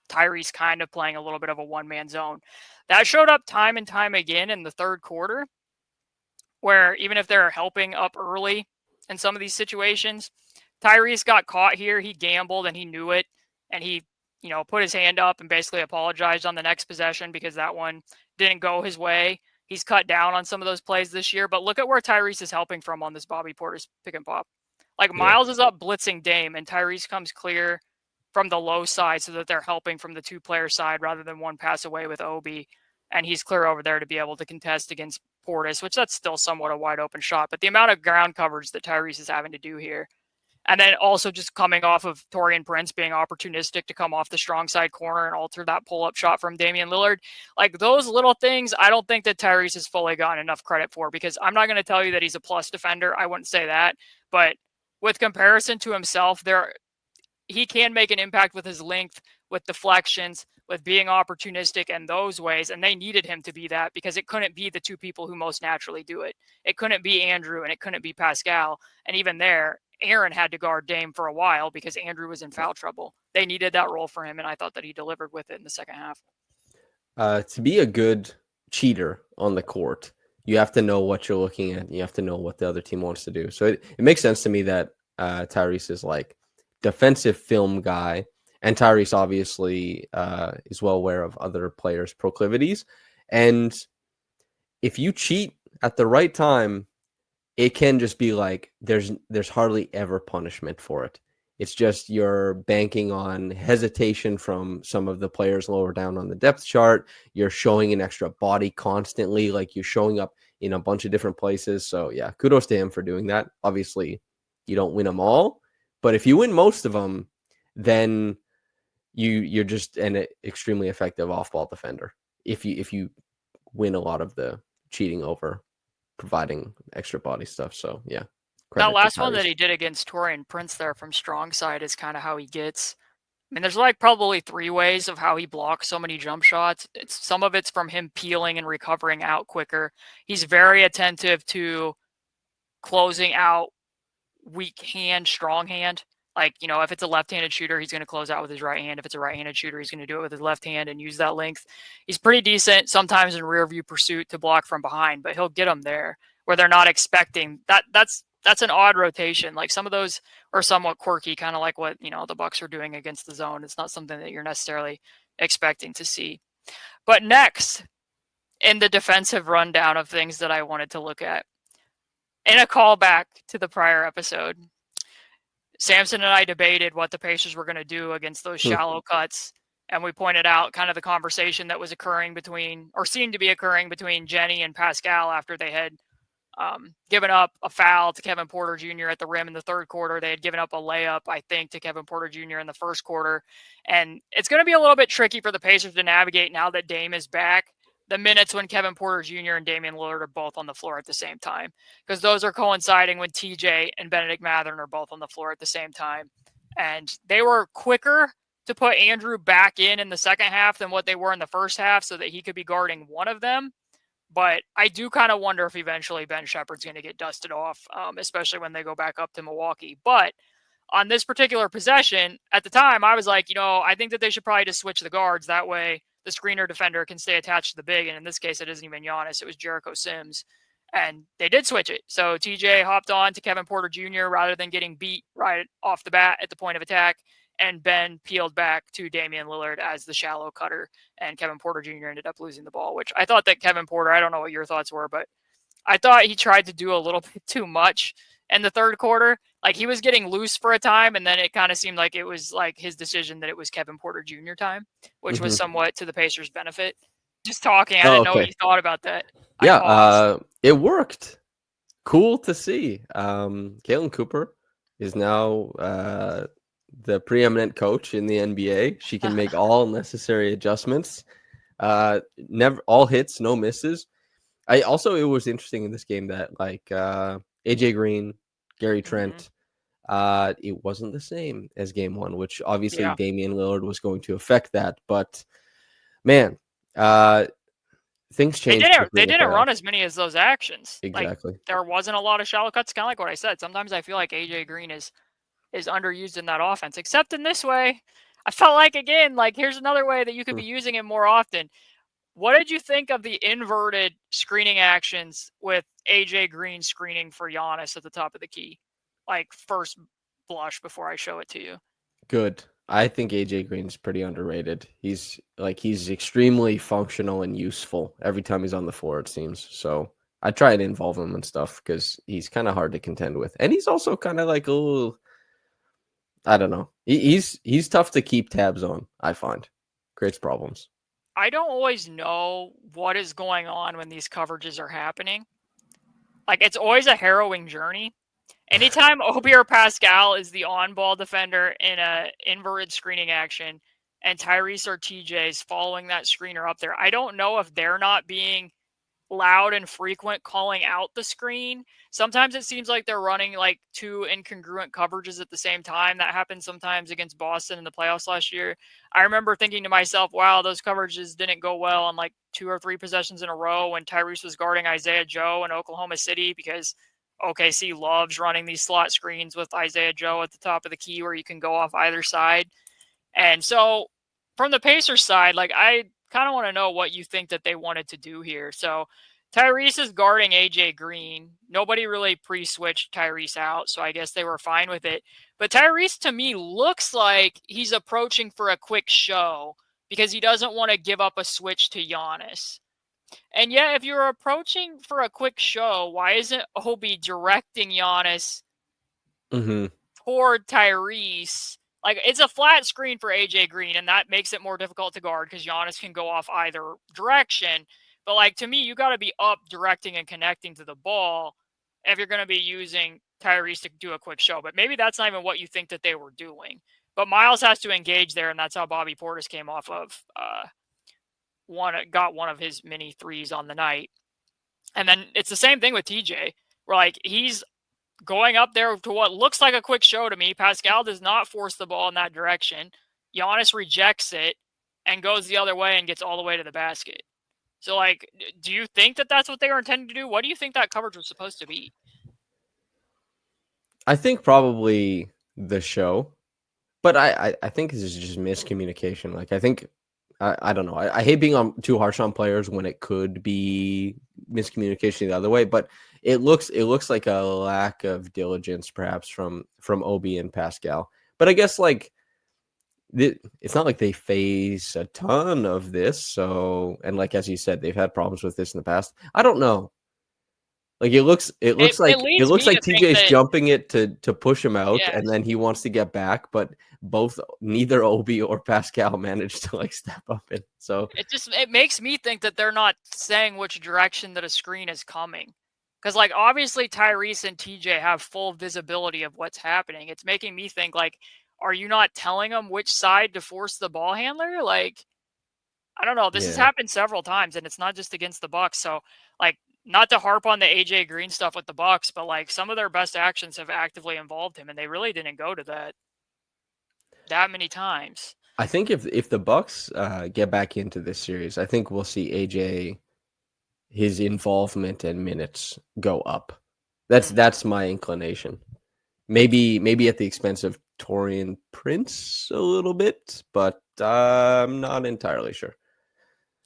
Speaker 1: Tyrese kind of playing a little bit of a one-man zone. That showed up time and time again in the third quarter, where even if they're helping up early in some of these situations, Tyrese got caught here. He gambled and he knew it, and he, put his hand up and basically apologized on the next possession because that one didn't go his way. He's cut down on some of those plays this year, but look at where Tyrese is helping from on this Bobby Portis pick and pop. Like
Speaker 2: Yeah.
Speaker 1: Miles is up blitzing Dame, and Tyrese comes clear from the low side so that they're helping from the two-player side rather than one pass away with Obi, and he's clear over there to be able to contest against Portis, which that's still somewhat a wide open shot. But the amount of ground coverage that Tyrese is having to do here, and then also just coming off of Taurean Prince being opportunistic to come off the strong side corner and alter that pull-up shot from Damian Lillard. Like those little things, I don't think that Tyrese has fully gotten enough credit for, because I'm not going to tell you that he's a plus defender. I wouldn't say that. But with comparison to himself, he can make an impact with his length, with deflections, with being opportunistic in those ways. And they needed him to be that because it couldn't be the two people who most naturally do it. It couldn't be Andrew and it couldn't be Pascal. And even there, Aaron had to guard Dame for a while because Andrew was in foul trouble. They needed that role for him, and I thought that he delivered with it in the second half.
Speaker 2: To be a good cheater on the court, you have to know what you're looking at. You have to know what the other team wants to do. So it makes sense to me that Tyrese is like defensive film guy, and Tyrese obviously is well aware of other players' proclivities. And if you cheat at the right time, it can just be like there's hardly ever punishment for it. It's just you're banking on hesitation from some of the players lower down on the depth chart. You're showing an extra body constantly, like you're showing up in a bunch of different places. So yeah, kudos to him for doing that. Obviously, you don't win them all, but if you win most of them, then you're just an extremely effective off-ball defender. If you win a lot of the cheating over providing extra body stuff. So yeah,
Speaker 1: That
Speaker 2: credit to
Speaker 1: last one that
Speaker 2: Tyrese.
Speaker 1: he did against Torian Prince there from strong side is kind of how he gets. I mean, there's like probably three ways of how he blocks so many jump shots. Some of it's from him peeling and recovering out quicker. He's very attentive to closing out weak hand, strong hand. Like, if it's a left-handed shooter, he's going to close out with his right hand. If it's a right-handed shooter, he's going to do it with his left hand and use that length. He's pretty decent sometimes in rear view pursuit to block from behind, but he'll get them there where they're not expecting that. That's an odd rotation. Like some of those are somewhat quirky, kind of like what, the Bucks are doing against the zone. It's not something that you're necessarily expecting to see. But next in the defensive rundown of things that I wanted to look at, in a callback to the prior episode, Samson and I debated what the Pacers were going to do against those shallow cuts. And we pointed out kind of the conversation that was occurring between, or seemed to be occurring between Jenny and Pascal after they had given up a foul to Kevin Porter Jr. at the rim in the third quarter. They had given up a layup, I think, to Kevin Porter Jr. in the first quarter. And it's going to be a little bit tricky for the Pacers to navigate now that Dame is back, the minutes when Kevin Porter Jr. and Damian Lillard are both on the floor at the same time, because those are coinciding when TJ and Benedict Mathurin are both on the floor at the same time. And they were quicker to put Andrew back in the second half than what they were in the first half so that he could be guarding one of them. But I do kind of wonder if eventually Ben Shepherd's going to get dusted off, especially when they go back up to Milwaukee. But on this particular possession, at the time, I was like, I think that they should probably just switch the guards. That way the screener defender can stay attached to the big. And in this case, it isn't even Giannis. It was Jericho Sims. And they did switch it. So TJ hopped on to Kevin Porter Jr. rather than getting beat right off the bat at the point of attack. And Ben peeled back to Damian Lillard as the shallow cutter. And Kevin Porter Jr. ended up losing the ball, which I thought that Kevin Porter, I don't know what your thoughts were, but I thought he tried to do a little bit too much in the third quarter. Like he was getting loose for a time, and then it kind of seemed like it was like his decision that it was Kevin Porter Jr. time, which was somewhat to the Pacers' benefit. Just talking, I didn't know what you thought about that.
Speaker 2: Yeah, it worked. Cool to see. Caitlin Cooper is now the preeminent coach in the NBA. She can make all necessary adjustments. Never all hits, no misses. It was interesting in this game that like AJ Green, Gary Trent, it wasn't the same as game one, which obviously Damian Lillard was going to affect that. But man, things changed.
Speaker 1: They didn't run as many as those actions.
Speaker 2: Exactly.
Speaker 1: Like, there wasn't a lot of shallow cuts, kind of like what I said. Sometimes I feel like AJ Green is underused in that offense, except in this way. I felt like, again, like here's another way that you could be using it more often. What did you think of the inverted screening actions with AJ Green screening for Giannis at the top of the key? Like first blush before I show it to you.
Speaker 2: Good. I think AJ Green's pretty underrated. He's extremely functional and useful every time he's on the floor, it seems. So I try to involve him and stuff because he's kind of hard to contend with. And he's also kind of like a little, I don't know. He's tough to keep tabs on, I find. Creates problems.
Speaker 1: I don't always know what is going on when these coverages are happening. Like, it's always a harrowing journey. Anytime Obi or Pascal is the on-ball defender in a inverted screening action and Tyrese or TJ is following that screener up there, I don't know if they're not being loud and frequent calling out the screen. Sometimes it seems like they're running like two incongruent coverages at the same time. That happened sometimes against Boston in the playoffs last year. I remember thinking to myself, wow, those coverages didn't go well on like 2 or 3 possessions in a row when Tyrese was guarding Isaiah Joe in Oklahoma City, because OKC loves running these slot screens with Isaiah Joe at the top of the key where you can go off either side. And so from the Pacers side, like, I kind of want to know what you think that they wanted to do here. So Tyrese is guarding AJ Green. Nobody really pre-switched Tyrese out, so I guess they were fine with it. But Tyrese, to me, looks like he's approaching for a quick show because he doesn't want to give up a switch to Giannis. And yet, if you're approaching for a quick show, why isn't Obi directing Giannis
Speaker 2: Mm-hmm.
Speaker 1: toward Tyrese? Like, it's a flat screen for AJ Green, and that makes it more difficult to guard because Giannis can go off either direction. But, like, to me, you got to be up directing and connecting to the ball if you're going to be using Tyrese to do a quick show. But maybe that's not even what you think that they were doing. But Miles has to engage there, and that's how Bobby Portis came off of got one of his mini threes on the night. And then it's the same thing with TJ, where, like, he's going up there to what looks like a quick show to me. Pascal does not force the ball in that direction. Giannis rejects it and goes the other way and gets all the way to the basket. So, like, do you think that that's what they were intending to do? What do you think that coverage was supposed to be?
Speaker 2: I think probably the show, but I think this is just miscommunication. Like, I think I don't know. I hate being too harsh on players when it could be miscommunication the other way, but it looks like a lack of diligence perhaps from Obi and Pascal. But I guess like it's not like they face a ton of this. So, and like as you said, they've had problems with this in the past. I don't know. Like it looks
Speaker 1: It
Speaker 2: like
Speaker 1: leads me to think
Speaker 2: TJ's
Speaker 1: that,
Speaker 2: jumping it to push him out,
Speaker 1: yes,
Speaker 2: and then he wants to get back, but neither Obi or Pascal managed to like step up in. So
Speaker 1: it makes me think that they're not saying which direction that a screen is coming. Because, like, obviously Tyrese and TJ have full visibility of what's happening. It's making me think, like, are you not telling them which side to force the ball handler? Like, I don't know. This has
Speaker 2: yeah,
Speaker 1: happened several times, and it's not just against the Bucks. So, like, not to harp on the AJ Green stuff with the Bucks, but like some of their best actions have actively involved him, and they really didn't go to that many times.
Speaker 2: I think if the Bucks get back into this series, I think we'll see AJ, his involvement and minutes go up. That's my inclination. Maybe at the expense of Torian Prince a little bit, but I'm not entirely sure.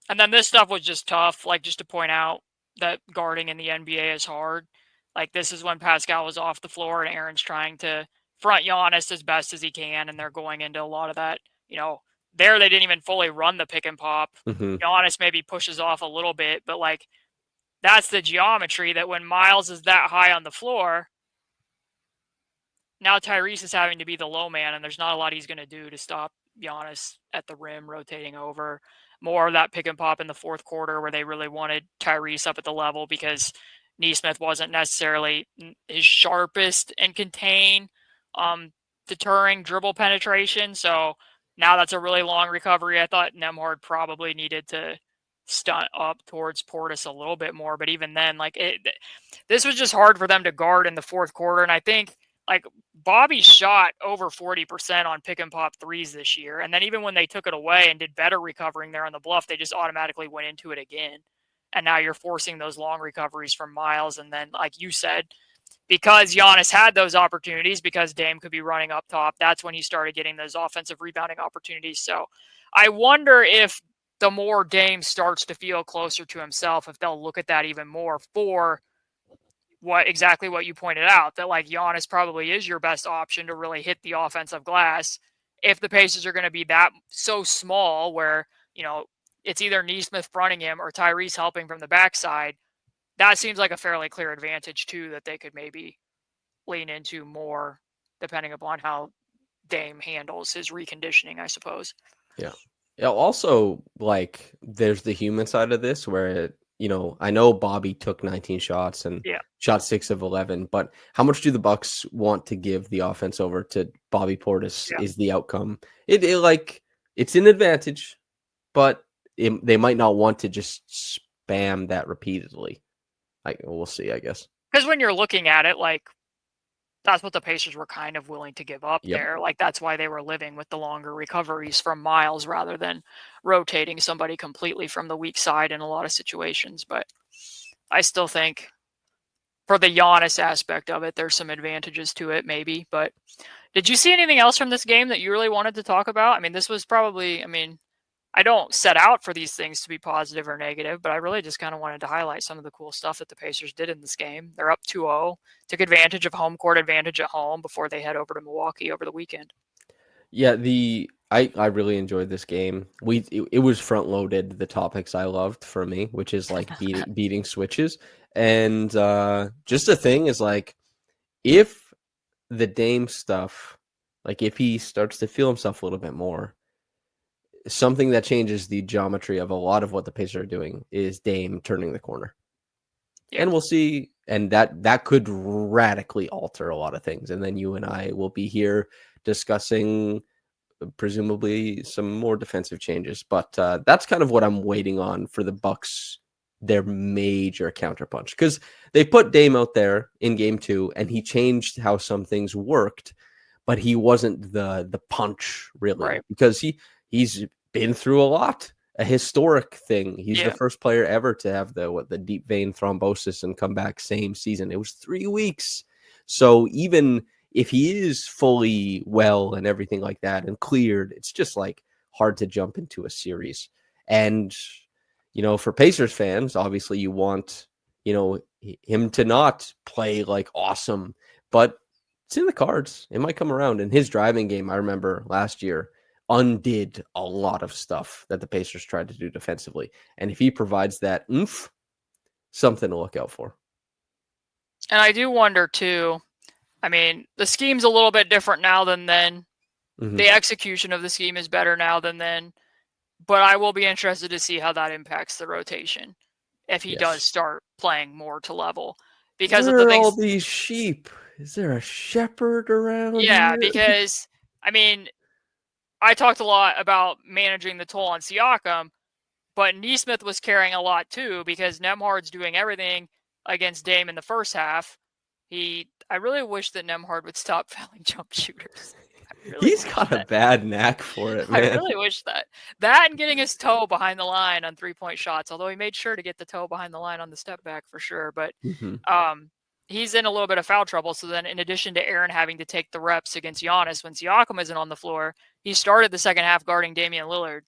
Speaker 1: And then this stuff was just tough. Like, just to point out that guarding in the NBA is hard. Like, this is when Pascal was off the floor and Aaron's trying to front Giannis as best as he can, and they're going into a lot of that. There they didn't even fully run the pick and pop.
Speaker 2: Mm-hmm.
Speaker 1: Giannis maybe pushes off a little bit, but like that's the geometry that when Miles is that high on the floor, now Tyrese is having to be the low man, and there's not a lot he's going to do to stop Giannis at the rim rotating over. More of that pick and pop in the fourth quarter where they really wanted Tyrese up at the level because Nesmith wasn't necessarily his sharpest and contain, deterring dribble penetration. So now that's a really long recovery. I thought Nembhard probably needed to stunt up towards Portis a little bit more, but even then, like this was just hard for them to guard in the fourth quarter. And I think like Bobby shot over 40% on pick and pop threes this year. And then even when they took it away and did better recovering there on the bluff, they just automatically went into it again. And now you're forcing those long recoveries from Miles. And then, like you said, because Giannis had those opportunities, because Dame could be running up top, that's when he started getting those offensive rebounding opportunities. So I wonder if the more Dame starts to feel closer to himself, if they'll look at that even more for exactly what you pointed out, that like Giannis probably is your best option to really hit the offensive glass if the Pacers are going to be that so small where, it's either Nesmith fronting him or Tyrese helping from the backside. That seems like a fairly clear advantage too that they could maybe lean into more depending upon how Dame handles his reconditioning, I suppose.
Speaker 2: Yeah. Yeah. Also, like, there's the human side of this where, I know Bobby took 19 shots and
Speaker 1: Yeah.
Speaker 2: shot 6 of 11, but how much do the Bucks want to give the offense over to Bobby Portis is the outcome. It's an advantage, but they might not want to just Bam that repeatedly. We'll see, I guess.
Speaker 1: Because when you're looking at it, like, that's what the Pacers were kind of willing to give up
Speaker 2: Yep.
Speaker 1: there. Like, that's why they were living with the longer recoveries from Miles rather than rotating somebody completely from the weak side in a lot of situations. But I still think for the Giannis aspect of it, there's some advantages to it, maybe. But did you see anything else from this game that you really wanted to talk about? I mean, this was probably, I mean, I don't set out for these things to be positive or negative, but I really just kind of wanted to highlight some of the cool stuff that the Pacers did in this game. They're up 2-0, took advantage of home court advantage at home before they head over to Milwaukee over the weekend.
Speaker 2: Yeah, I really enjoyed this game. It was front loaded the topics I loved for me, which is like beating switches. And just the thing is like if the Dame stuff, like if he starts to feel himself a little bit more, something that changes the geometry of a lot of what the Pacers are doing is Dame turning the corner.
Speaker 1: Yeah.
Speaker 2: And we'll see, and that could radically alter a lot of things. And then you and I will be here discussing presumably some more defensive changes. But that's kind of what I'm waiting on for the Bucks, their major counterpunch, because they put Dame out there in game 2 and he changed how some things worked, but he wasn't the punch really,
Speaker 1: Right.
Speaker 2: because he's been through a lot, a historic thing. He's the
Speaker 1: Yeah.
Speaker 2: first player ever to have the deep vein thrombosis and come back same season. It was 3 weeks. So even if he is fully well and everything like that and cleared, it's just like hard to jump into a series. And, for Pacers fans, obviously you want, him to not play like awesome, but it's in the cards. It might come around. And his driving game, I remember last year, undid a lot of stuff that the Pacers tried to do defensively. And if he provides that oomph, something to look out for.
Speaker 1: And I do wonder too, I mean, the scheme's a little bit different now than then.
Speaker 2: Mm-hmm.
Speaker 1: The execution of the scheme is better now than then. But I will be interested to see how that impacts the rotation if he does
Speaker 2: Yes.
Speaker 1: start playing more to level. Because of
Speaker 2: Where
Speaker 1: the
Speaker 2: are all
Speaker 1: things.
Speaker 2: these sheep? Is there a shepherd around
Speaker 1: Yeah,
Speaker 2: here?
Speaker 1: because, I mean, I talked a lot about managing the toll on Siakam, but Neesmith was carrying a lot too because Nemhard's doing everything against Dame in the first half. I really wish that Nemhard would stop fouling jump shooters. I really
Speaker 2: He's
Speaker 1: wish
Speaker 2: got a
Speaker 1: that.
Speaker 2: bad knack for it,
Speaker 1: I
Speaker 2: man.
Speaker 1: really wish that. That and getting his toe behind the line on 3-point shots, although he made sure to get the toe behind the line on the step back for sure. But
Speaker 2: Mm-hmm.
Speaker 1: he's in a little bit of foul trouble. So then, in addition to Aaron having to take the reps against Giannis when Siakam isn't on the floor, he started the second half guarding Damian Lillard.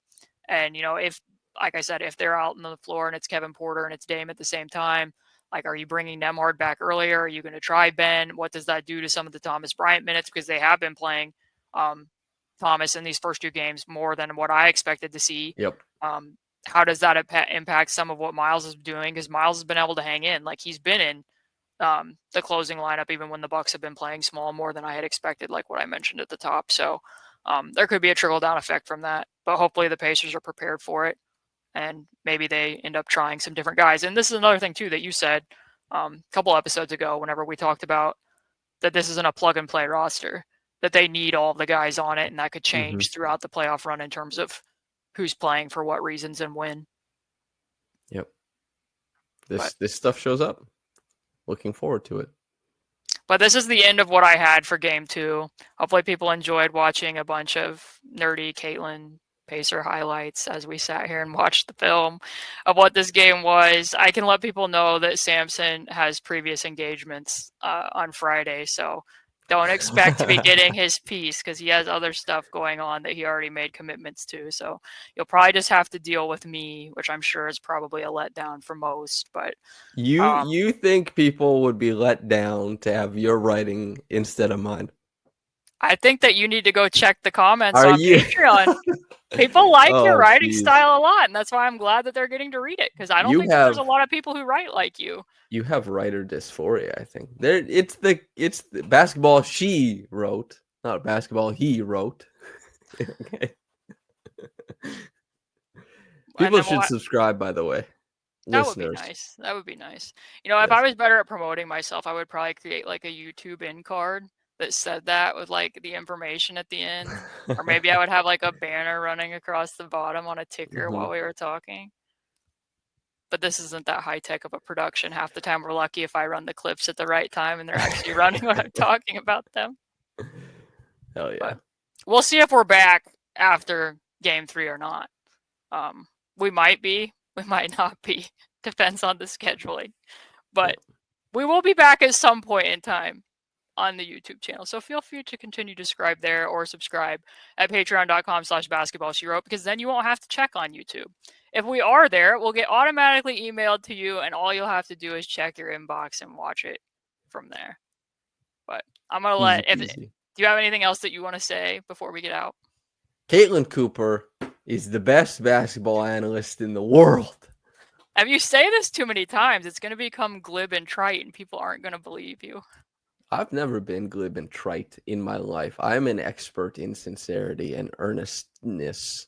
Speaker 1: And, if, like I said, if they're out on the floor and it's Kevin Porter and it's Dame at the same time, like, are you bringing Nemhard back earlier? Are you going to try Ben? What does that do to some of the Thomas Bryant minutes? Because they have been playing Thomas in these first 2 games more than what I expected to see.
Speaker 2: Yep.
Speaker 1: How does that impact some of what Miles is doing? Because Miles has been able to hang in. Like, he's been in the closing lineup even when the Bucks have been playing small more than I had expected, like what I mentioned at the top. So there could be a trickle-down effect from that. But hopefully the Pacers are prepared for it. And maybe they end up trying some different guys. And this is another thing, too, that you said a couple episodes ago whenever we talked about that this isn't a plug-and-play roster, that they need all the guys on it, and that could
Speaker 2: Mm-hmm.
Speaker 1: change throughout the playoff run in terms of who's playing for what reasons and when.
Speaker 2: Yep.
Speaker 1: But
Speaker 2: This stuff shows up. Looking forward to it.
Speaker 1: But this is the end of what I had for game 2. Hopefully people enjoyed watching a bunch of nerdy Caitlin Pacer highlights as we sat here and watched the film of what this game was. I can let people know that Samson has previous engagements on Friday, so don't expect to be getting his piece because he has other stuff going on that he already made commitments to. So you'll probably just have to deal with me, which I'm sure is probably a letdown for most. But
Speaker 2: You think people would be let down to have your writing instead of mine?
Speaker 1: I think that you need to go check the comments
Speaker 2: Are
Speaker 1: on
Speaker 2: you?
Speaker 1: Patreon. People like your
Speaker 2: Oh,
Speaker 1: writing
Speaker 2: geez.
Speaker 1: style a lot, and that's why I'm glad that they're getting to read it because I don't
Speaker 2: You
Speaker 1: think that there's a
Speaker 2: have
Speaker 1: lot of people who write like you.
Speaker 2: you have writer dysphoria, I think. It's the basketball she wrote, not basketball he wrote. Okay.
Speaker 1: And
Speaker 2: People
Speaker 1: then
Speaker 2: should subscribe, by the way.
Speaker 1: that would be
Speaker 2: Listeners.
Speaker 1: nice. That would be nice. If I
Speaker 2: Yes.
Speaker 1: was better at promoting myself, I would probably create like a YouTube in card that said that with like the information at the end. Or maybe I would have like a banner running across the bottom on a ticker
Speaker 2: Mhm.
Speaker 1: while we were talking. But this isn't that high tech of a production. Half the time we're lucky if I run the clips at the right time and they're actually running when I'm talking about them.
Speaker 2: Hell yeah.
Speaker 1: But we'll see if we're back after game 3 or not. We might be, we might not be. Depends on the scheduling. But we will be back at some point in time on the YouTube channel. So feel free to continue to subscribe there or subscribe at patreon.com/basketballshewrote, because then you won't have to check on YouTube. If we are there, we'll get automatically emailed to you, and all you'll have to do is check your inbox and watch it from there. But I'm going to let... Do you have anything else that you want to say before we get out?
Speaker 2: Caitlin Cooper is the best basketball analyst in the world.
Speaker 1: If you say this too many times, it's going to become glib and trite, and people aren't going to believe you.
Speaker 2: I've never been glib and trite in my life. I'm an expert in sincerity and earnestness.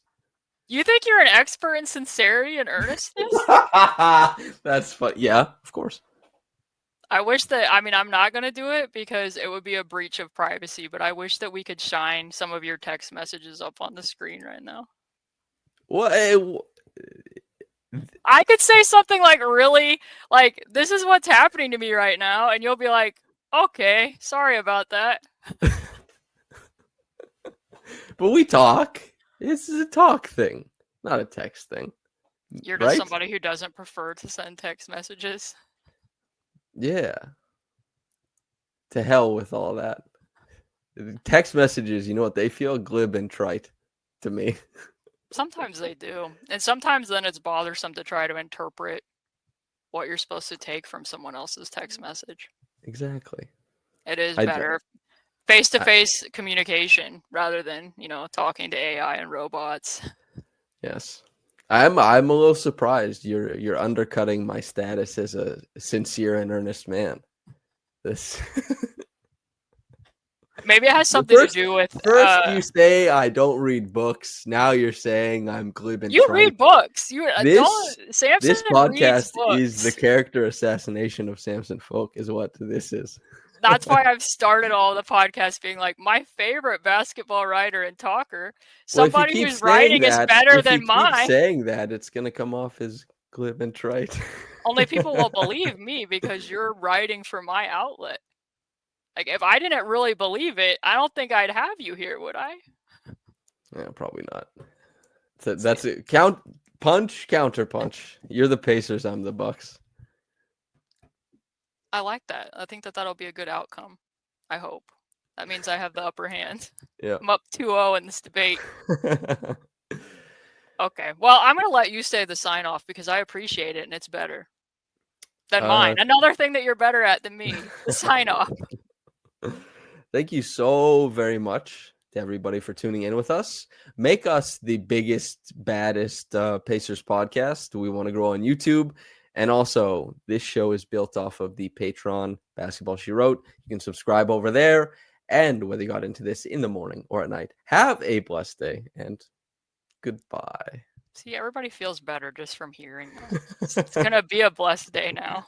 Speaker 1: You think you're an expert in sincerity and earnestness?
Speaker 2: That's fun. Yeah, of course.
Speaker 1: I wish that, I'm not going to do it because it would be a breach of privacy, but I wish that we could shine some of your text messages up on the screen right now.
Speaker 2: What?
Speaker 1: I could say something like, really, like, this is what's happening to me right now, and you'll be like, okay, sorry about that.
Speaker 2: But we talk. This is a talk thing, not a text thing.
Speaker 1: You're just somebody who doesn't prefer to send text messages.
Speaker 2: Yeah. To hell with all that. Text messages, you know what they feel? Glib and trite to me.
Speaker 1: Sometimes they do. And sometimes then it's bothersome to try to interpret what you're supposed to take from someone else's text message.
Speaker 2: Exactly.
Speaker 1: It is better face-to-face communication rather than, talking to AI and robots.
Speaker 2: Yes. I'm a little surprised you're undercutting my status as a sincere and earnest man. This
Speaker 1: maybe it has something to do with
Speaker 2: you say I don't read books. Now you're saying I'm glib and
Speaker 1: you read books.
Speaker 2: This podcast is the character assassination of Samson Folk, is what this is.
Speaker 1: That's why I've started all the podcasts being like, my favorite basketball writer and talker, somebody whose writing is better than mine.
Speaker 2: If you keep saying that, it's going to come off as glib and trite.
Speaker 1: Only people will believe me because you're writing for my outlet. Like, if I didn't really believe it, I don't think I'd have you here, would I?
Speaker 2: Yeah, probably not. That's it. Punch, counter punch. You're the Pacers, I'm the Bucks.
Speaker 1: I like that. I think that'll be a good outcome. I hope. That means I have the upper hand.
Speaker 2: Yeah.
Speaker 1: I'm up 2-0 in this debate. Okay. Well, I'm going to let you say the sign off because I appreciate it and it's better than mine. Another thing that you're better at than me, the sign off.
Speaker 2: Thank you so very much to everybody for tuning in with us. Make us the biggest, baddest Pacers podcast. We want to grow on YouTube. And also, this show is built off of the Patreon Basketball She Wrote. You can subscribe over there. And whether you got into this in the morning or at night, have a blessed day and goodbye.
Speaker 1: See, everybody feels better just from hearing that. It's going to be a blessed day now.